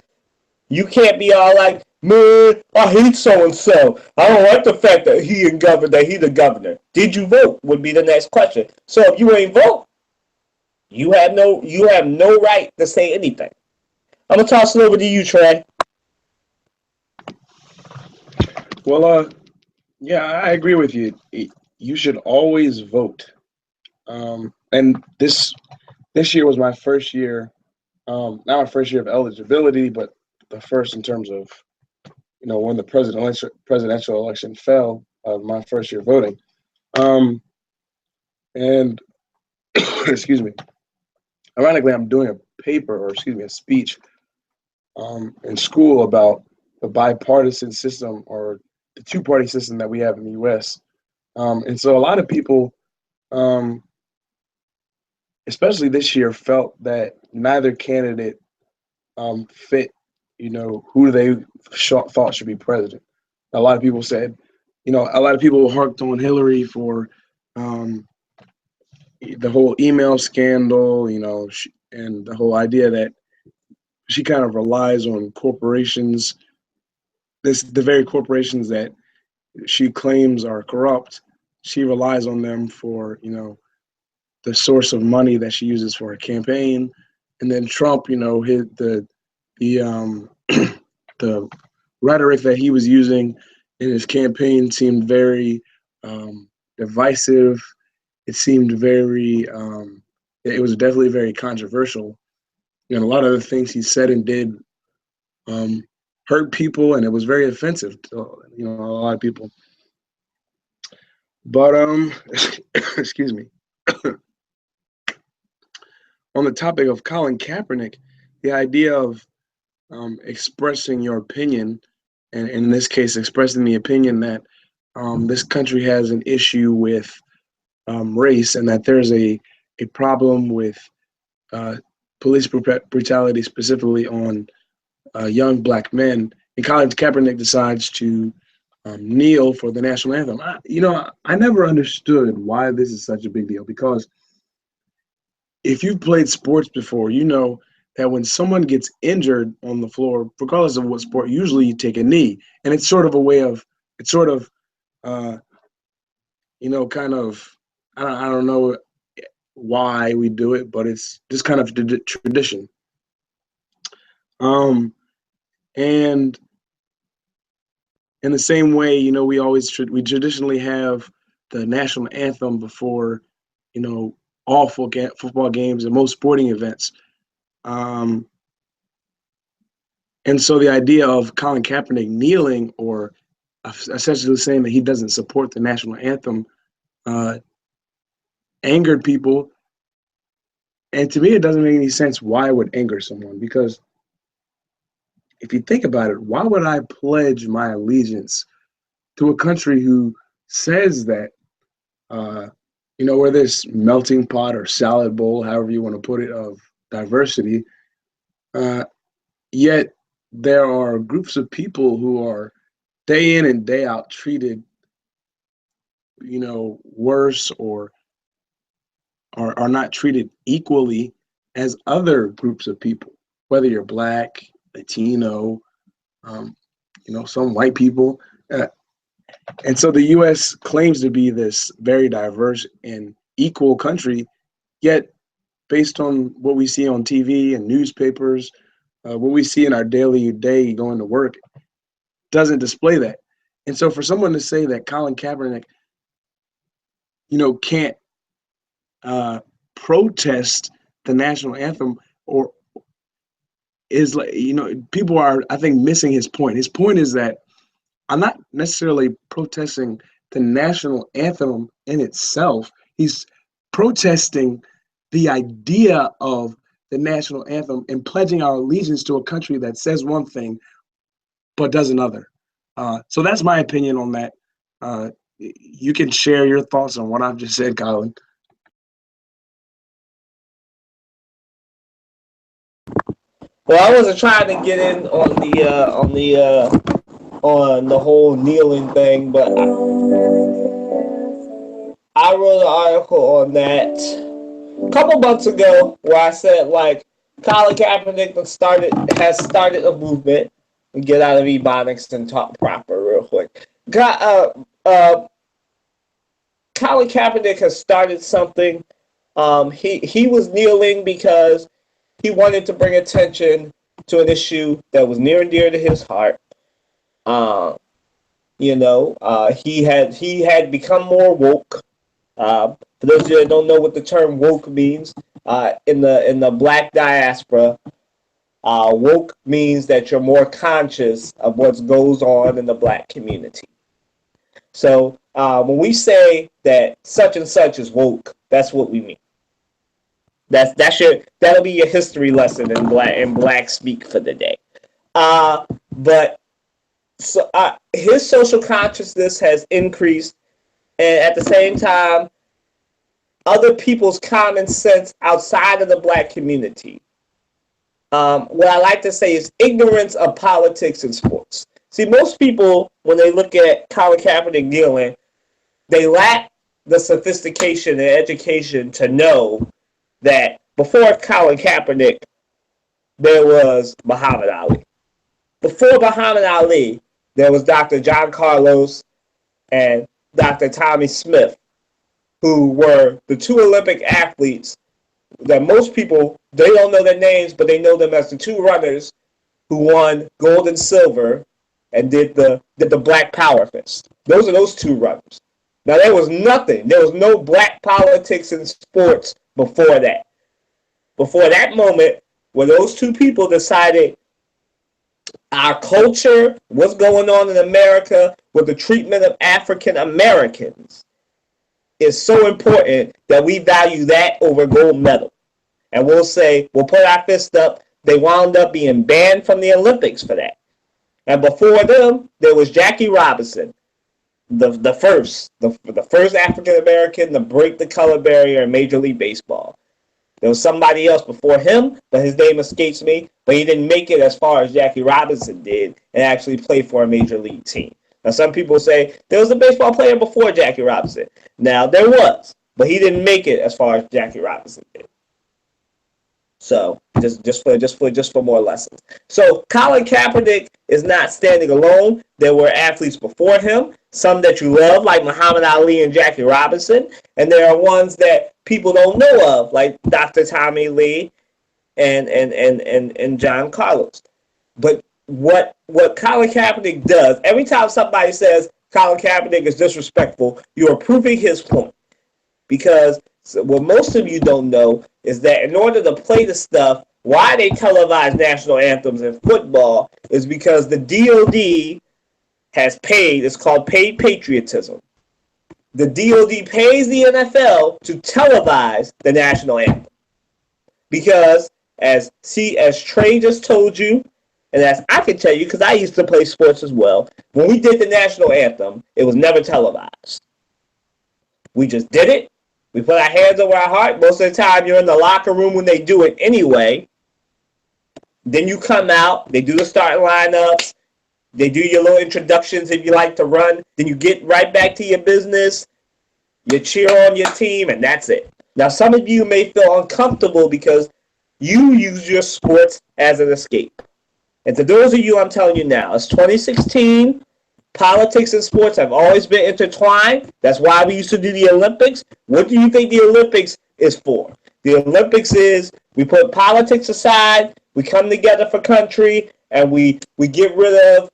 you can't be all like, man, I hate so-and-so. I don't like the fact that he the governor. Did you vote? Would be the next question. So if you ain't vote, you have no right to say anything. I'm going to toss it over to you, Trey. Well, yeah, I agree with you. You should always vote. And this year was my first year, not my first year of eligibility, but the first in terms of, you know, when the presidential election fell, my first year voting. And excuse me, ironically, I'm doing a speech in school about the bipartisan system or the two-party system that we have in the U.S. And so a lot of people, especially this year, felt that neither candidate fit, you know, who they thought should be president. A lot of people said, you know, a lot of people harped on Hillary for the whole email scandal, you know, and the whole idea that she kind of relies on corporations, the very corporations that she claims are corrupt. She relies on them for, you know, the source of money that she uses for her campaign. And then Trump, you know, the rhetoric that he was using in his campaign seemed very divisive. It seemed very, it was definitely very controversial. And a lot of the things he said and did hurt people, and it was very offensive to, you know, a lot of people. But, excuse me. On the topic of Colin Kaepernick, the idea of expressing your opinion, and in this case, expressing the opinion that this country has an issue with race and that there's a problem with police brutality, specifically on young black men. And Colin Kaepernick decides to kneel for the national anthem. I never understood why this is such a big deal, because if you've played sports before, you know that when someone gets injured on the floor, regardless of what sport, usually you take a knee. And it's sort of a way of, you know, kind of, I don't know why we do it, but it's just kind of tradition. And in the same way, you know, we traditionally have the national anthem before, you know, all football games and most sporting events. And so the idea of Colin Kaepernick kneeling or essentially saying that he doesn't support the national anthem angered people. And to me, it doesn't make any sense why it would anger someone, because if you think about it, why would I pledge my allegiance to a country who says that, we're this melting pot or salad bowl, however you want to put it, of diversity, yet there are groups of people who are day in and day out treated, worse or are not treated equally as other groups of people, whether you're Black, Latino, some white people. And so the U.S. claims to be this very diverse and equal country, yet based on what we see on TV and newspapers, what we see in our daily day going to work, doesn't display that. And so for someone to say that Colin Kaepernick, can't protest the national anthem, or is like, people are, I think, missing his point. His point is that I'm not necessarily protesting the national anthem in itself. He's protesting the idea of the national anthem and pledging our allegiance to a country that says one thing but does another. So that's my opinion on that. You can share your thoughts on what I've just said, Colin. Well, I wasn't trying to get in on the whole kneeling thing, but I wrote an article on that a couple months ago where I said, like, Colin Kaepernick has started a movement. And get out of Ebonics and talk proper real quick. Colin Kaepernick has started something. He was kneeling because he wanted to bring attention to an issue that was near and dear to his heart. He had become more woke. For those of you that don't know what the term woke means, in the Black diaspora, woke means that you're more conscious of what goes on in the Black community. So when we say that such and such is woke, that's what we mean. That'll be your history lesson in Black speak for the day. But his social consciousness has increased, and at the same time, other people's common sense outside of the Black community. What I like to say is ignorance of politics and sports. See, most people, when they look at Colin Kaepernick kneeling, they lack the sophistication and education to know that before Colin Kaepernick, there was Muhammad Ali. Before Muhammad Ali, there was Dr. John Carlos and Dr. Tommy Smith, who were the two Olympic athletes that most people, they don't know their names, but they know them as the two runners who won gold and silver and did the Black Power Fist. Those are those two runners. Now, there was nothing. There was no Black politics in sports before that. Before that moment, where those two people decided our culture, what's going on in America with the treatment of African Americans, is so important that we value that over gold medal. And we'll say, we'll put our fist up. They wound up being banned from the Olympics for that. And before them, there was Jackie Robinson, the first African American to break the color barrier in Major League Baseball. There was somebody else before him, but his name escapes me. But he didn't make it as far as Jackie Robinson did and actually play for a major league team. Now, some people say there was a baseball player before Jackie Robinson. Now, there was, but he didn't make it as far as Jackie Robinson did. So, just for more lessons. So, Colin Kaepernick is not standing alone. There were athletes before him, some that you love, like Muhammad Ali and Jackie Robinson, and there are ones that people don't know of, like Dr. Tommy Lee and John Carlos. But what Colin Kaepernick does, every time somebody says Colin Kaepernick is disrespectful, you are proving his point. Because what most of you don't know is that in order to play the stuff, why they televise national anthems in football is because the DOD has paid, it's called paid patriotism. The DOD pays the NFL to televise the national anthem. Because, as Trey just told you, And as I can tell you, because I used to play sports as well, when we did the national anthem, it was never televised. We just did it. We put our hands over our heart. Most of the time, you're in the locker room when they do it anyway. Then you come out. They do the starting lineups. They do your little introductions if you like to run. Then you get right back to your business. You cheer on your team, and that's it. Now, some of you may feel uncomfortable because you use your sports as an escape. And to those of you, I'm telling you now, it's 2016. Politics and sports have always been intertwined. That's why we used to do the Olympics. What do you think the Olympics is for? The Olympics is we put politics aside, we come together for country, and we get rid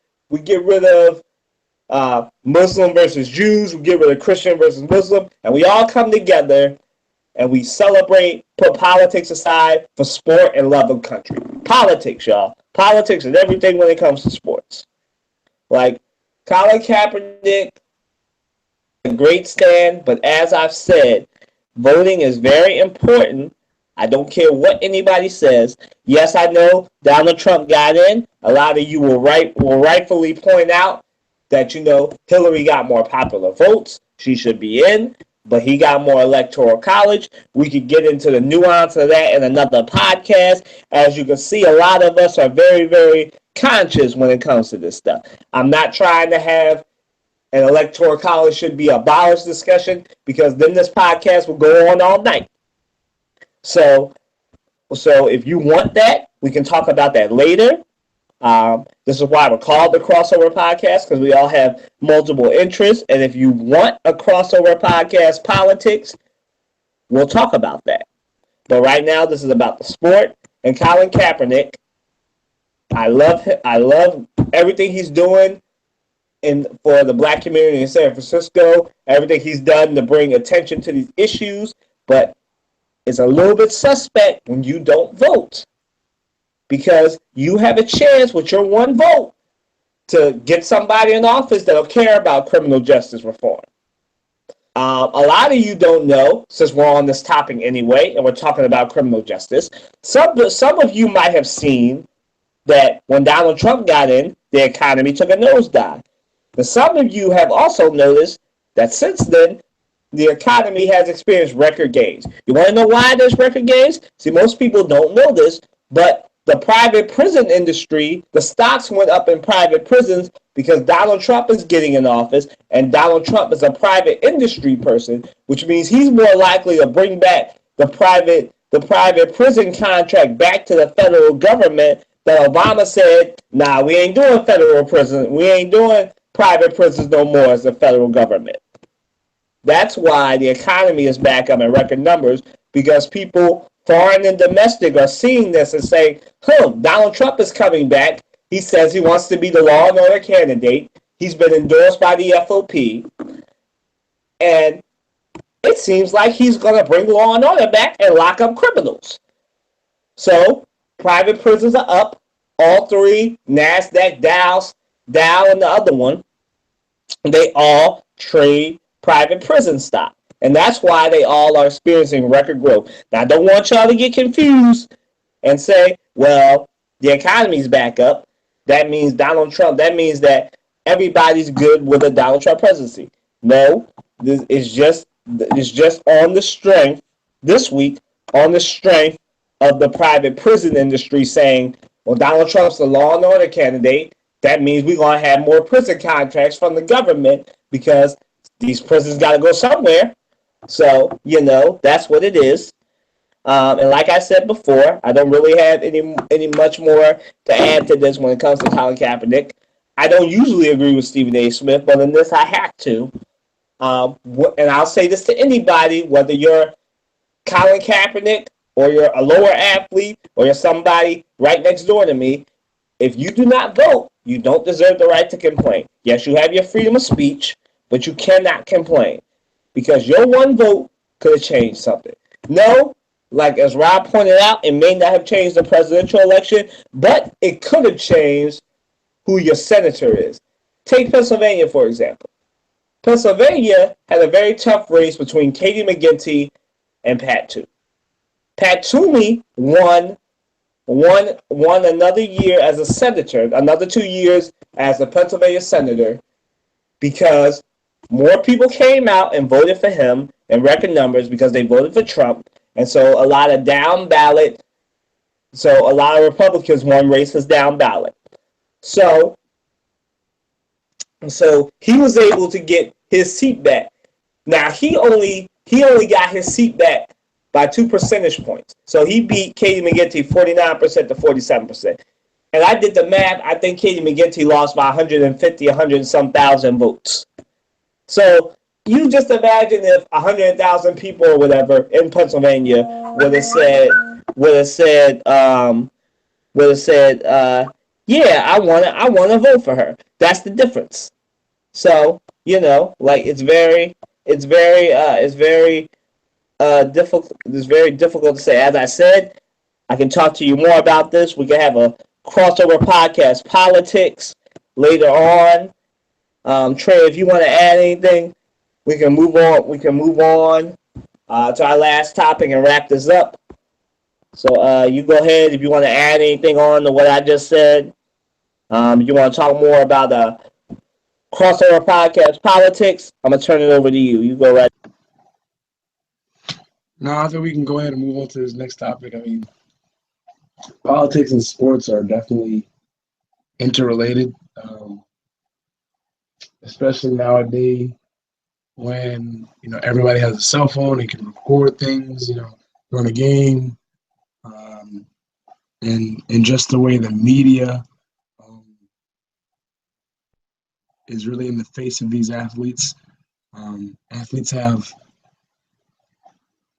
of Muslim versus Jews, we get rid of Christian versus Muslim, and we all come together and we celebrate, put politics aside for sport and love of country. Politics, y'all. Politics is everything when it comes to sports. Like Colin Kaepernick, a great stand, but as I've said, voting is very important. I don't care what anybody says. Yes, I know Donald Trump got in. A lot of you will rightfully point out that, you know, Hillary got more popular votes. She should be in, but he got more electoral college. We could get into the nuance of that in another podcast. As you can see, a lot of us are very, very conscious when it comes to this stuff. I'm not trying to have an electoral college should be abolished discussion, because then this podcast will go on all night. So if you want that, we can talk about that later. This is why we're called the Crossover Podcast, because we all have multiple interests. And if you want a crossover podcast, politics, we'll talk about that. But right now, this is about the sport and Colin Kaepernick. I love everything he's doing for the black community in San Francisco, everything he's done to bring attention to these issues, but it's a little bit suspect when you don't vote, because you have a chance with your one vote to get somebody in office that'll care about criminal justice reform. A lot of you don't know, since we're on this topic anyway, and we're talking about criminal justice, some of you might have seen that when Donald Trump got in, the economy took a nosedive. But some of you have also noticed that since then, the economy has experienced record gains. You want to know why there's record gains? See, most people don't know this, but the private prison industry, the stocks went up in private prisons because Donald Trump is getting in office, and Donald Trump is a private industry person, which means he's more likely to bring back the private prison contract back to the federal government that Obama said, nah, we ain't doing federal prison. We ain't doing private prisons no more as the federal government. That's why the economy is back up in record numbers, because people, foreign and domestic, are seeing this and saying, Donald Trump is coming back. He says he wants to be the law and order candidate. He's been endorsed by the FOP. And it seems like he's going to bring law and order back and lock up criminals. So private prisons are up. All three, NASDAQ, Dow, and the other one, they all trade private prison stock. And that's why they all are experiencing record growth. Now, I don't want y'all to get confused and say, well, the economy's back up. That means Donald Trump. That means that everybody's good with a Donald Trump presidency. No, this is just on the strength, this week, on the strength of the private prison industry saying, well, Donald Trump's the law and order candidate. That means we're going to have more prison contracts from the government because these prisons got to go somewhere. So, that's what it is. And like I said before, I don't really have any much more to add to this when it comes to Colin Kaepernick. I don't usually agree with Stephen A. Smith, but in this I have to. And I'll say this to anybody, whether you're Colin Kaepernick or you're a lower athlete or you're somebody right next door to me, if you do not vote, you don't deserve the right to complain. Yes, you have your freedom of speech, but you cannot complain because your one vote could have changed something. No, like as Rob pointed out, it may not have changed the presidential election, but it could have changed who your senator is. Take Pennsylvania, for example. Pennsylvania had a very tough race between Katie McGinty and Pat Toomey. Pat Toomey won won another year as a senator, another 2 years as a Pennsylvania senator, because more people came out and voted for him in record numbers because they voted for Trump. And so a lot of Republicans won races down ballot. So he was able to get his seat back. Now he only got his seat back by 2 percentage points. So he beat Katie McGinty 49% to 47%. And I did the math. I think Katie McGinty lost by 150, 100 and some thousand votes. So you just imagine if 100,000 people or whatever in Pennsylvania would have said, yeah, I want to vote for her. That's the difference. So like it's very difficult. It's very difficult to say. As I said, I can talk to you more about this. We can have a crossover podcast, politics, later on. Trey, if you want to add anything, we can move on. We can move on to our last topic and wrap this up. So you go ahead if you want to add anything on to what I just said. You want to talk more about the crossover podcast, politics? I'm gonna turn it over to you. You go right. No, I think we can go ahead and move on to this next topic. I mean, politics and sports are definitely interrelated, especially nowadays when everybody has a cell phone and can record things, during a game, and just the way the media is really in the face of these athletes. Athletes have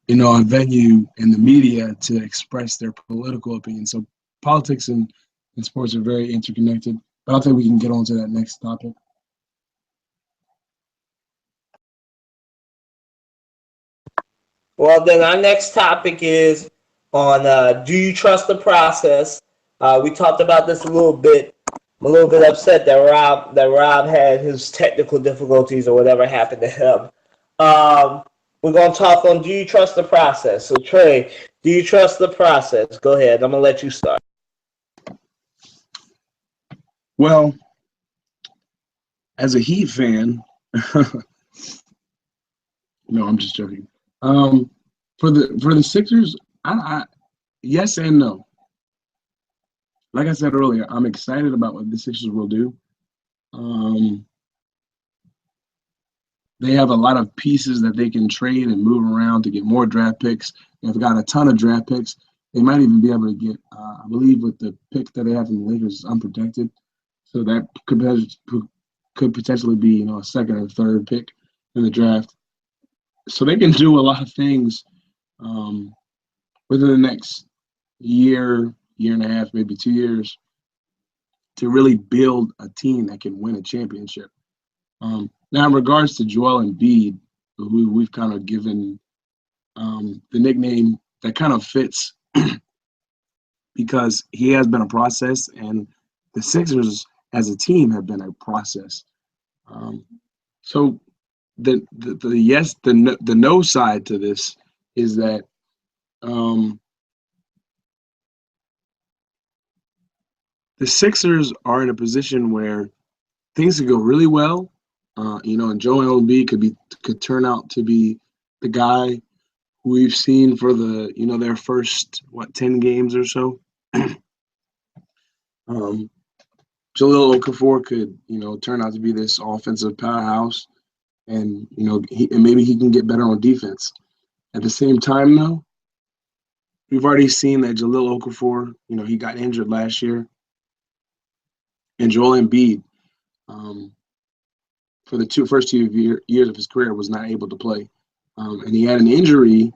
a venue in the media to express their political opinion. So politics and sports are very interconnected. But I think we can get on to that next topic. Well, then our next topic is on do you trust the process? We talked about this a little bit. I'm a little bit upset that Rob had his technical difficulties or whatever happened to him. We're going to talk on do you trust the process? So, Trey, do you trust the process? Go ahead. I'm going to let you start. Well, as a Heat fan, no, I'm just joking. For the Sixers, I yes and no. Like I said earlier, I'm excited about what the Sixers will do. They have a lot of pieces that they can trade and move around to get more draft picks. They've got a ton of draft picks. They might even be able to get, I believe, with the pick that they have in the Lakers, is unprotected. So that could potentially be, a second or third pick in the draft. So they can do a lot of things within the next year and a half, maybe 2 years, to really build a team that can win a championship. Now, in regards to Joel Embiid, who we've kind of given the nickname that kind of fits because he has been a process, and the Sixers as a team have been a process. So the yes, the no side to this is that the Sixers are in a position where things could go really well, and Joel Embiid could turn out to be the guy who we've seen for the their first 10 games or so. Jahlil Okafor could turn out to be this offensive powerhouse, and maybe he can get better on defense. At the same time, though, we've already seen that Jahlil Okafor, he got injured last year. And Joel Embiid, for the first two years of his career, was not able to play. And he had an injury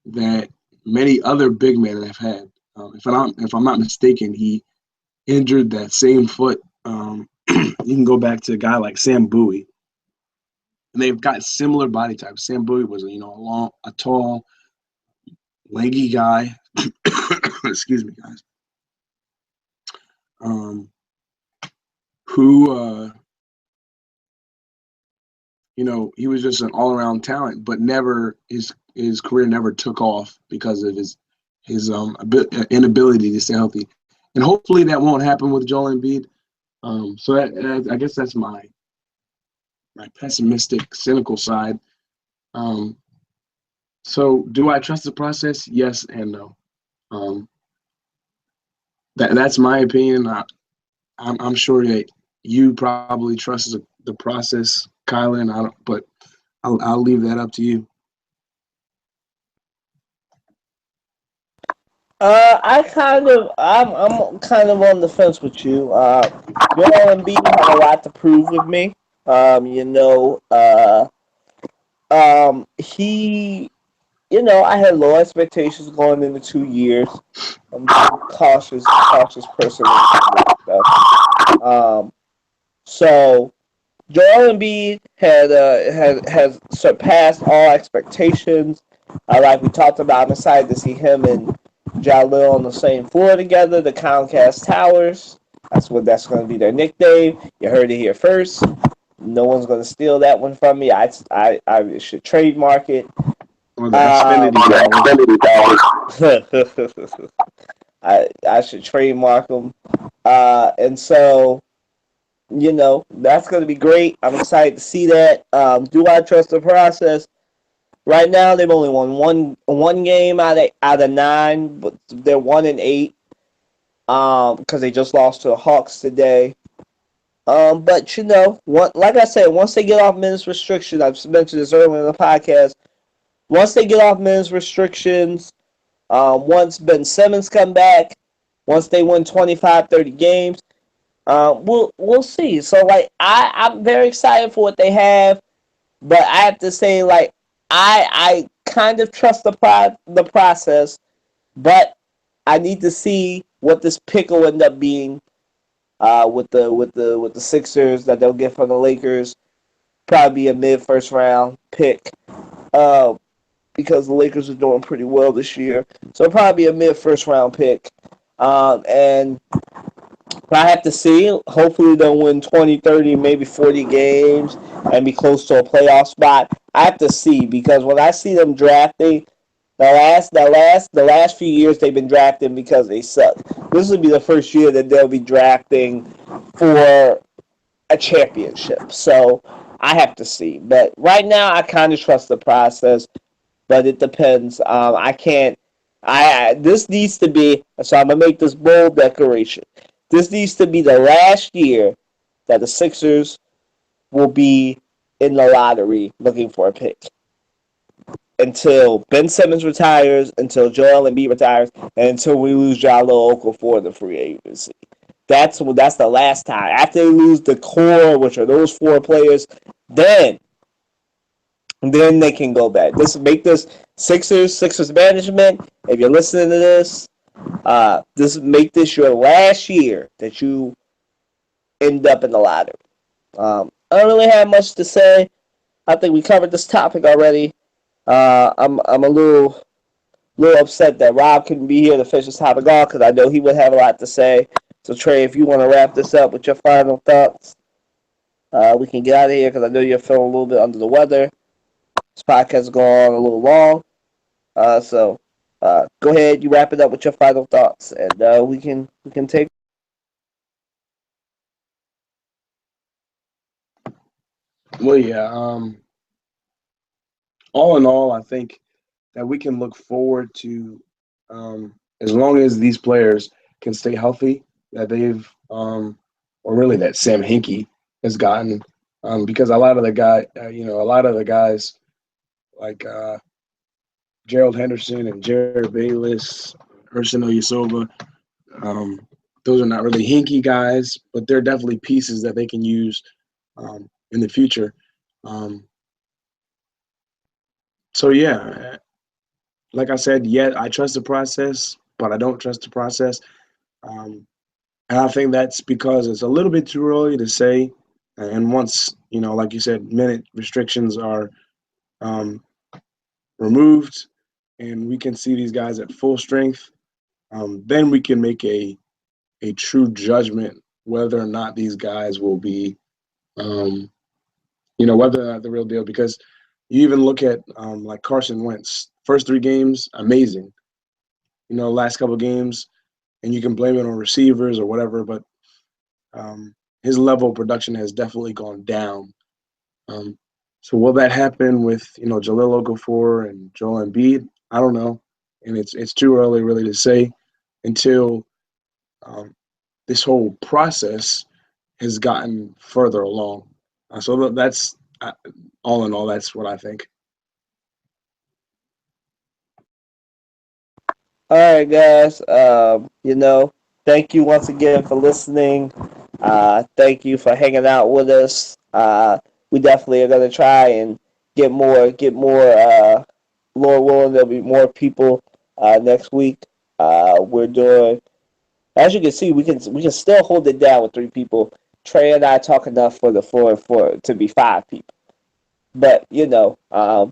that many other big men have had. If I'm not mistaken, he injured that same foot. You can go back to a guy like Sam Bowie. And they've got similar body types. Sam Bowie was, a tall, lanky guy. Excuse me, guys. Who, he was just an all-around talent, but his career never took off because of his his inability to stay healthy, and hopefully that won't happen with Joel Embiid. So that I guess that's my pessimistic, cynical side. So do I trust the process? Yes and no. That's my opinion. I'm sure that you probably trust the process, Kylan. But I'll leave that up to you. I'm kind of on the fence with you. Joel Embiid had a lot to prove with me. You know, he, you know, I had low expectations going into 2 years. I'm just a cautious person when it comes to that stuff. So Joel Embiid has surpassed all expectations. Like we talked about, I'm excited to see him and Jalil on the same floor together, the Comcast Towers. That's going to be their nickname. You heard it here first. No one's going to steal that one from me. I should trademark it. Or the Xfinity Towers. I should trademark them. And so, you know, that's going to be great. I'm excited to see that. Do I trust the process? Right now, they've only won one game out of 9, but they're 1-8. Because they just lost to the Hawks today. But you know, like I said, once they get off minutes restriction, I've mentioned this earlier in the podcast. Once they get off minutes restrictions, once Ben Simmons come back, once they win 25, 30 games, we'll see. So like I'm very excited for what they have, but I have to say like I kind of trust the process, but I need to see what this pick will end up being with the Sixers that they'll get from the Lakers. Probably a mid first round pick. Because the Lakers are doing pretty well this year. So probably a mid first round pick. And I have to see. Hopefully they'll win 20, 30, maybe 40 games and be close to a playoff spot. I have to see because when I see them drafting, the last few years they've been drafting because they suck. This will be the first year that they'll be drafting for a championship. So I have to see. But right now I kind of trust the process. But it depends. I can't. This needs to be. So I'm gonna make this bold declaration. This needs to be the last year that the Sixers will be in the lottery looking for a pick. Until Ben Simmons retires, until Joel Embiid retires, and until we lose Jalil Okafor in the free agency. That's the last time. After they lose the core, which are those 4 players, then they can go back. Make this Sixers management. If you're listening to this, make this your last year that you end up in the lottery. I don't really have much to say. I think we covered this topic already. I'm a little upset that Rob couldn't be here to finish this topic off because I know he would have a lot to say. So Trey, if you want to wrap this up with your final thoughts, we can get out of here because I know you're feeling a little bit under the weather. This podcast has gone a little long. So go ahead, you wrap it up with your final thoughts, and we can take. Well, yeah. All in all, I think that we can look forward to, as long as these players can stay healthy, that they've, or really that Sam Hinkie has gotten, because a lot of the guys like Gerald Henderson and Jared Bayless, Ersan Ilyasova, those are not really Hinkie guys, but they're definitely pieces that they can use in the future. So yeah, like I said, I trust the process, but I don't trust the process. And I think that's because it's a little bit too early to say. And once, like you said, minute restrictions are removed and we can see these guys at full strength, then we can make a true judgment whether or not these guys will be, whether or not the real deal. Because you even look at like Carson Wentz, first 3 games, amazing. last couple of games, and you can blame it on receivers or whatever, but his level of production has definitely gone down. So will that happen with Jahlil Okafor and Joel Embiid? I don't know, and it's too early really to say until this whole process has gotten further along. So that's all in all, that's what I think. All right, guys. Thank you once again for listening. Thank you for hanging out with us. We definitely are gonna try and get more. Lord willing, there'll be more people next week. We're doing, as you can see, we can still hold it down with 3 people. Trey and I talk enough for the floor for to be 5 people. But I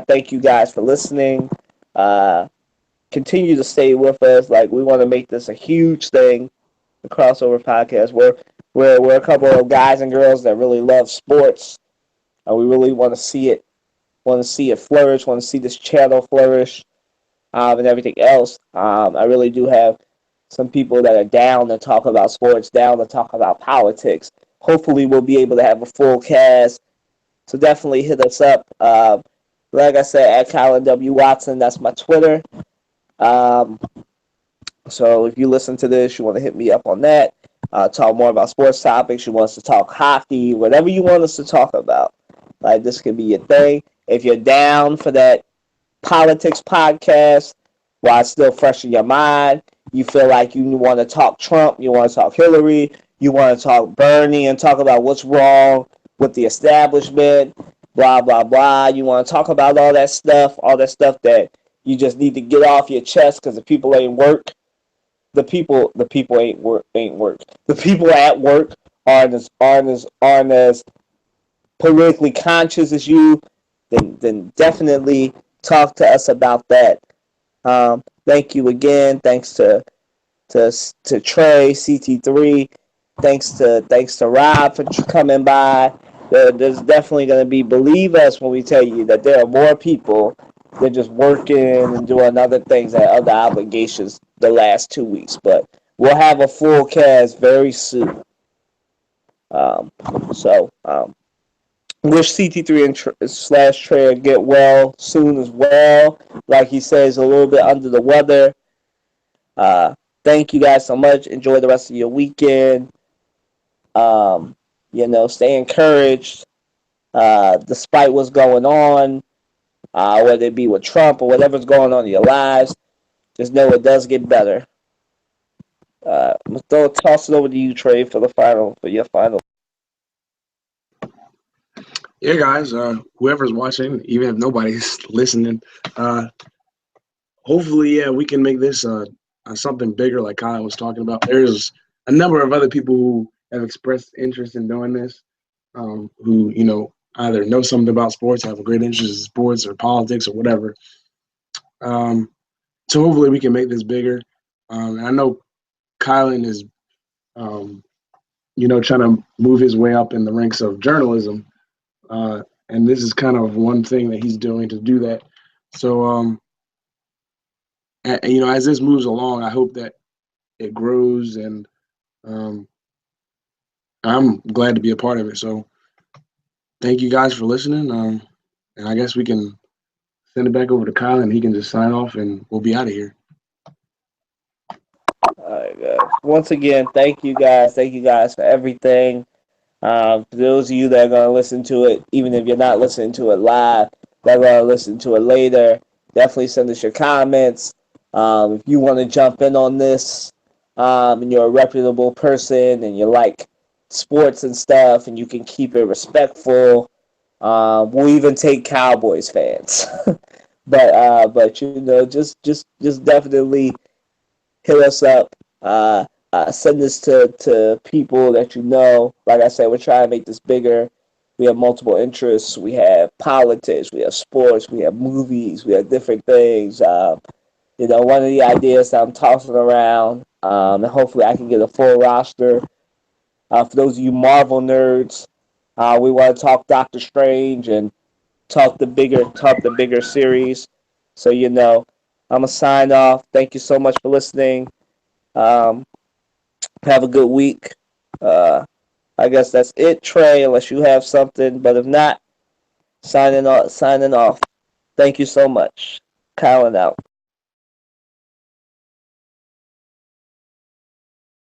thank you guys for listening. Continue to stay with us. Like, we want to make this a huge thing, the Crossover Podcast. We're a couple of guys and girls that really love sports, and we really want to see it flourish. Want to see this channel flourish, and everything else. I really do have some people that are down to talk about sports, down to talk about politics. Hopefully, we'll be able to have a full cast. So definitely hit us up. Like I said, at Colin W. Watson, that's my Twitter. So if you listen to this, you want to hit me up on that. Talk more about sports topics. You want us to talk hockey, whatever you want us to talk about. Like, this could be your thing. If you're down for that politics podcast, while it's still fresh in your mind, you feel like you want to talk Trump, you want to talk Hillary, you want to talk Bernie and talk about what's wrong with the establishment, blah, blah, blah. You want to talk about all that stuff that you just need to get off your chest because the people ain't work. The people ain't work. The people at work aren't as politically conscious as you. Then definitely talk to us about that. Thank you again. Thanks to Trey, CT3. Thanks to Rob for coming by. There's definitely going to be, believe us when we tell you that there are more people than just working and doing other things and other obligations the last 2 weeks. But we'll have a full cast very soon. Wish CT3 and / Trey get well soon as well. Like he says, a little bit under the weather. Thank you guys so much. Enjoy the rest of your weekend. Stay encouraged. Despite what's going on, whether it be with Trump or whatever's going on in your lives, just know it does get better. I'm gonna toss it over to you, Trey, for your final. Yeah, guys, whoever's watching, even if nobody's listening, hopefully, yeah, we can make this something bigger like Kyle was talking about. There's a number of other people who have expressed interest in doing this, who, either know something about sports, have a great interest in sports or politics or whatever. So hopefully we can make this bigger. And I know Kylan is, trying to move his way up in the ranks of journalism. And this is kind of one thing that he's doing to do that. So, as this moves along, I hope that it grows, and I'm glad to be a part of it. So thank you guys for listening. And I guess we can send it back over to Kyle, and he can just sign off, and we'll be out of here. All right, guys. Once again, thank you guys. Thank you guys for everything. For those of you that are going to listen to it, even if you're not listening to it live, that are going to listen to it later, definitely send us your comments. If you want to jump in on this, and you're a reputable person and you like sports and stuff, and you can keep it respectful, we'll even take Cowboys fans. but just definitely hit us up. Send this to people that you know. Like I said, we're trying to make this bigger. We have multiple interests. We have politics. We have sports. We have movies. We have different things. One of the ideas that I'm tossing around, and hopefully I can get a full roster. For those of you Marvel nerds, we want to talk Doctor Strange and talk the bigger series. So, you know, I'm going to sign off. Thank you so much for listening. Have a good week. I guess that's it, Trey, unless you have something. But if not, signing off. Thank you so much. Kylan out.